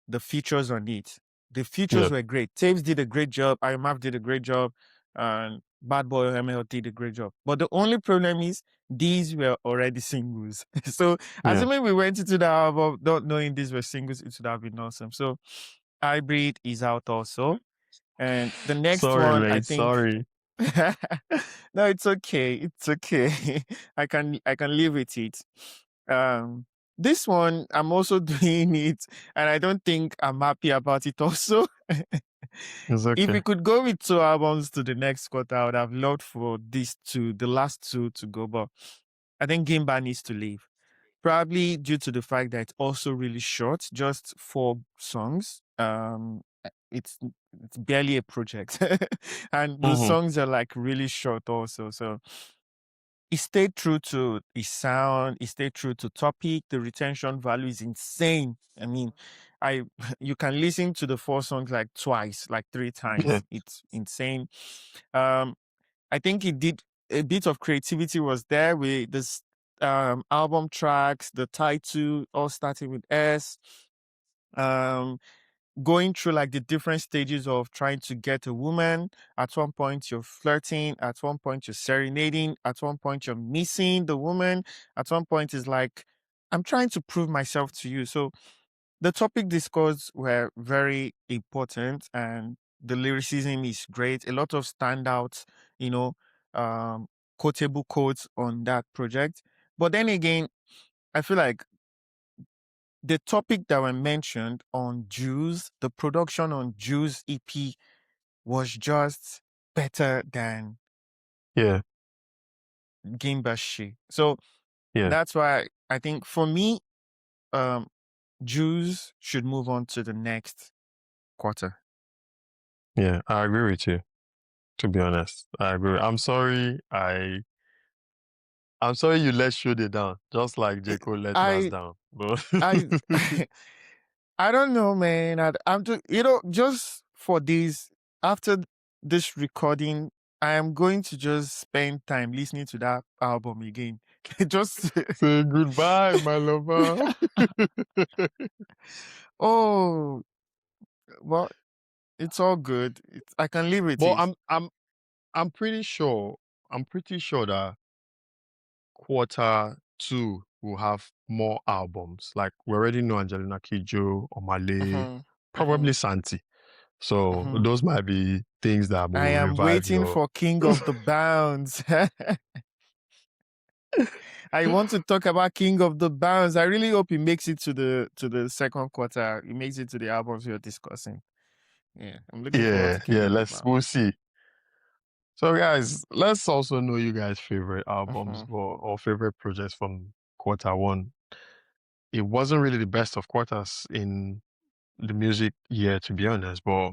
the features on it. The yeah, features were great. Taves did a great job. IMF did a great job. And Bad Boy ML did a great job. But the only problem is these were already singles. So yeah. assuming we went into the album not knowing these were singles, it would have been awesome. So Hybrid is out also. And the next Sorry, one, I mate. think Sorry. no, it's okay. It's okay. I can live with it. Um this one, I'm also doing it, and I don't think I'm happy about it also. It's If we okay. could go with two albums to the next quarter, I would have loved for the last two to go, but I think Gimba needs to leave. Probably due to the fact that it's also really short, just 4 songs. it's barely a project, and the Mm-hmm. songs are like really short also. So he stayed true to his sound. He stayed true to topic. The retention value is insane. I mean, I you can listen to the 4 songs like twice, like 3 Yeah. times. It's insane. I think he did a bit of creativity was there with this album tracks, the title all starting with S. Um, going through like the different stages of trying to get a woman. At one point, you're flirting. At one point, you're serenading. At one point, you're missing the woman. At one point, it's like, I'm trying to prove myself to you. So the topic discussed were very important, and the lyricism is great. A lot of standouts, you know, um, quotable quotes on that project. But then again, I feel like the topic that were mentioned on Jews, the production on Jews EP was just better than Yeah. Gimbashi. So Yeah. that's why I think for me, um, Jews should move on to the next quarter. Yeah. I agree with you. To be honest, I agree. I'm sorry you let Shode down, just like J. Cole let Nas I down. But I I don't know, man. I'm just, just for this, after this recording, I am going to just spend time listening to that album again. Just say goodbye, my lover. oh, well, it's all good. I can live with But it. I'm pretty sure. I'm pretty sure that quarter 2 will have more albums. Like we already know Angelina Kidjo, Omale, Mhm, probably mhm, Santi. So mhm. those might be things that I will am revive waiting your. for King of the Bounds. I want to talk about King of the Bounds. I really hope he makes it to the second quarter. He makes it to the albums we are discussing. Yeah, I'm looking forward to Yeah, King yeah. of the We'll Bounds. see. So guys, let's also know you guys' favorite albums Mhm. or favorite projects from quarter 1. It wasn't really the best of quarters in the music year, to be honest, but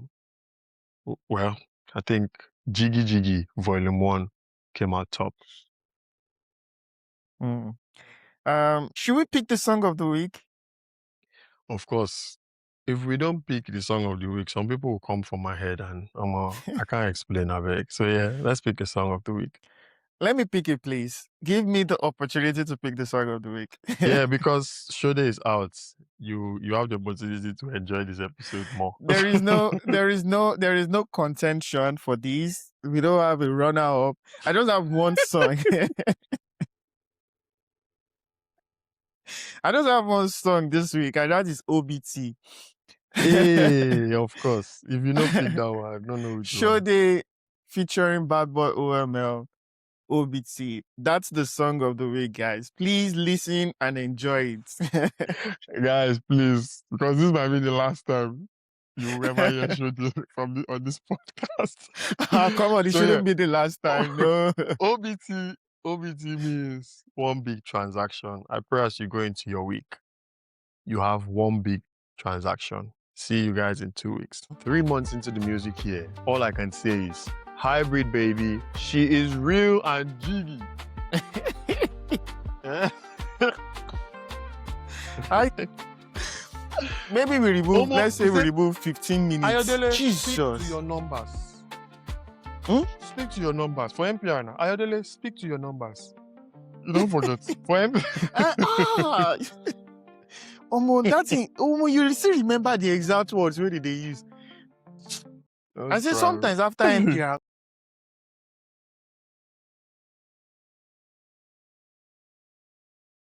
well, I think Jigi Jigi Vol.1 came out top. Mm. Should we pick the song of the week? Of course, if we don't pick the song of the week, some people will come for my head and I can't explain Avek. So yeah, let's pick a song of the week. Let me pick it, please. Give me the opportunity to pick the song of the week. Yeah, because Shode is out. You have the opportunity to enjoy this episode more. There is no contention for these. We don't have a runner up. I just have one song. I just have one song this week, and that is OBT. Hey, of course. If you don't pick that one, I don't know which one. Shode featuring Bad Boy OML. OBT. That's the song of the week, guys. Please listen and enjoy it. Guys, please, because this might be the last time you will ever hear Shode on this podcast. Come on, it So yeah, shouldn't be the last time. No. OBT OBT means one big transaction. I pray as you go into your week, you have one big transaction. See you guys in 2 weeks. 3 months into the music year, all I can say is hybrid baby. She is real and Jigi. Maybe we remove. Omo, Let's say we remove 15 minutes. Ayodele, speak to Jesus. your numbers. Hmm? Speak to your numbers. For NPR now. Ayodele, speak to your numbers. You don't forget. For NPR. Omo, that thing. Omo, you still remember the exact words. Where did they use? Don't I say try. sometimes after NPR,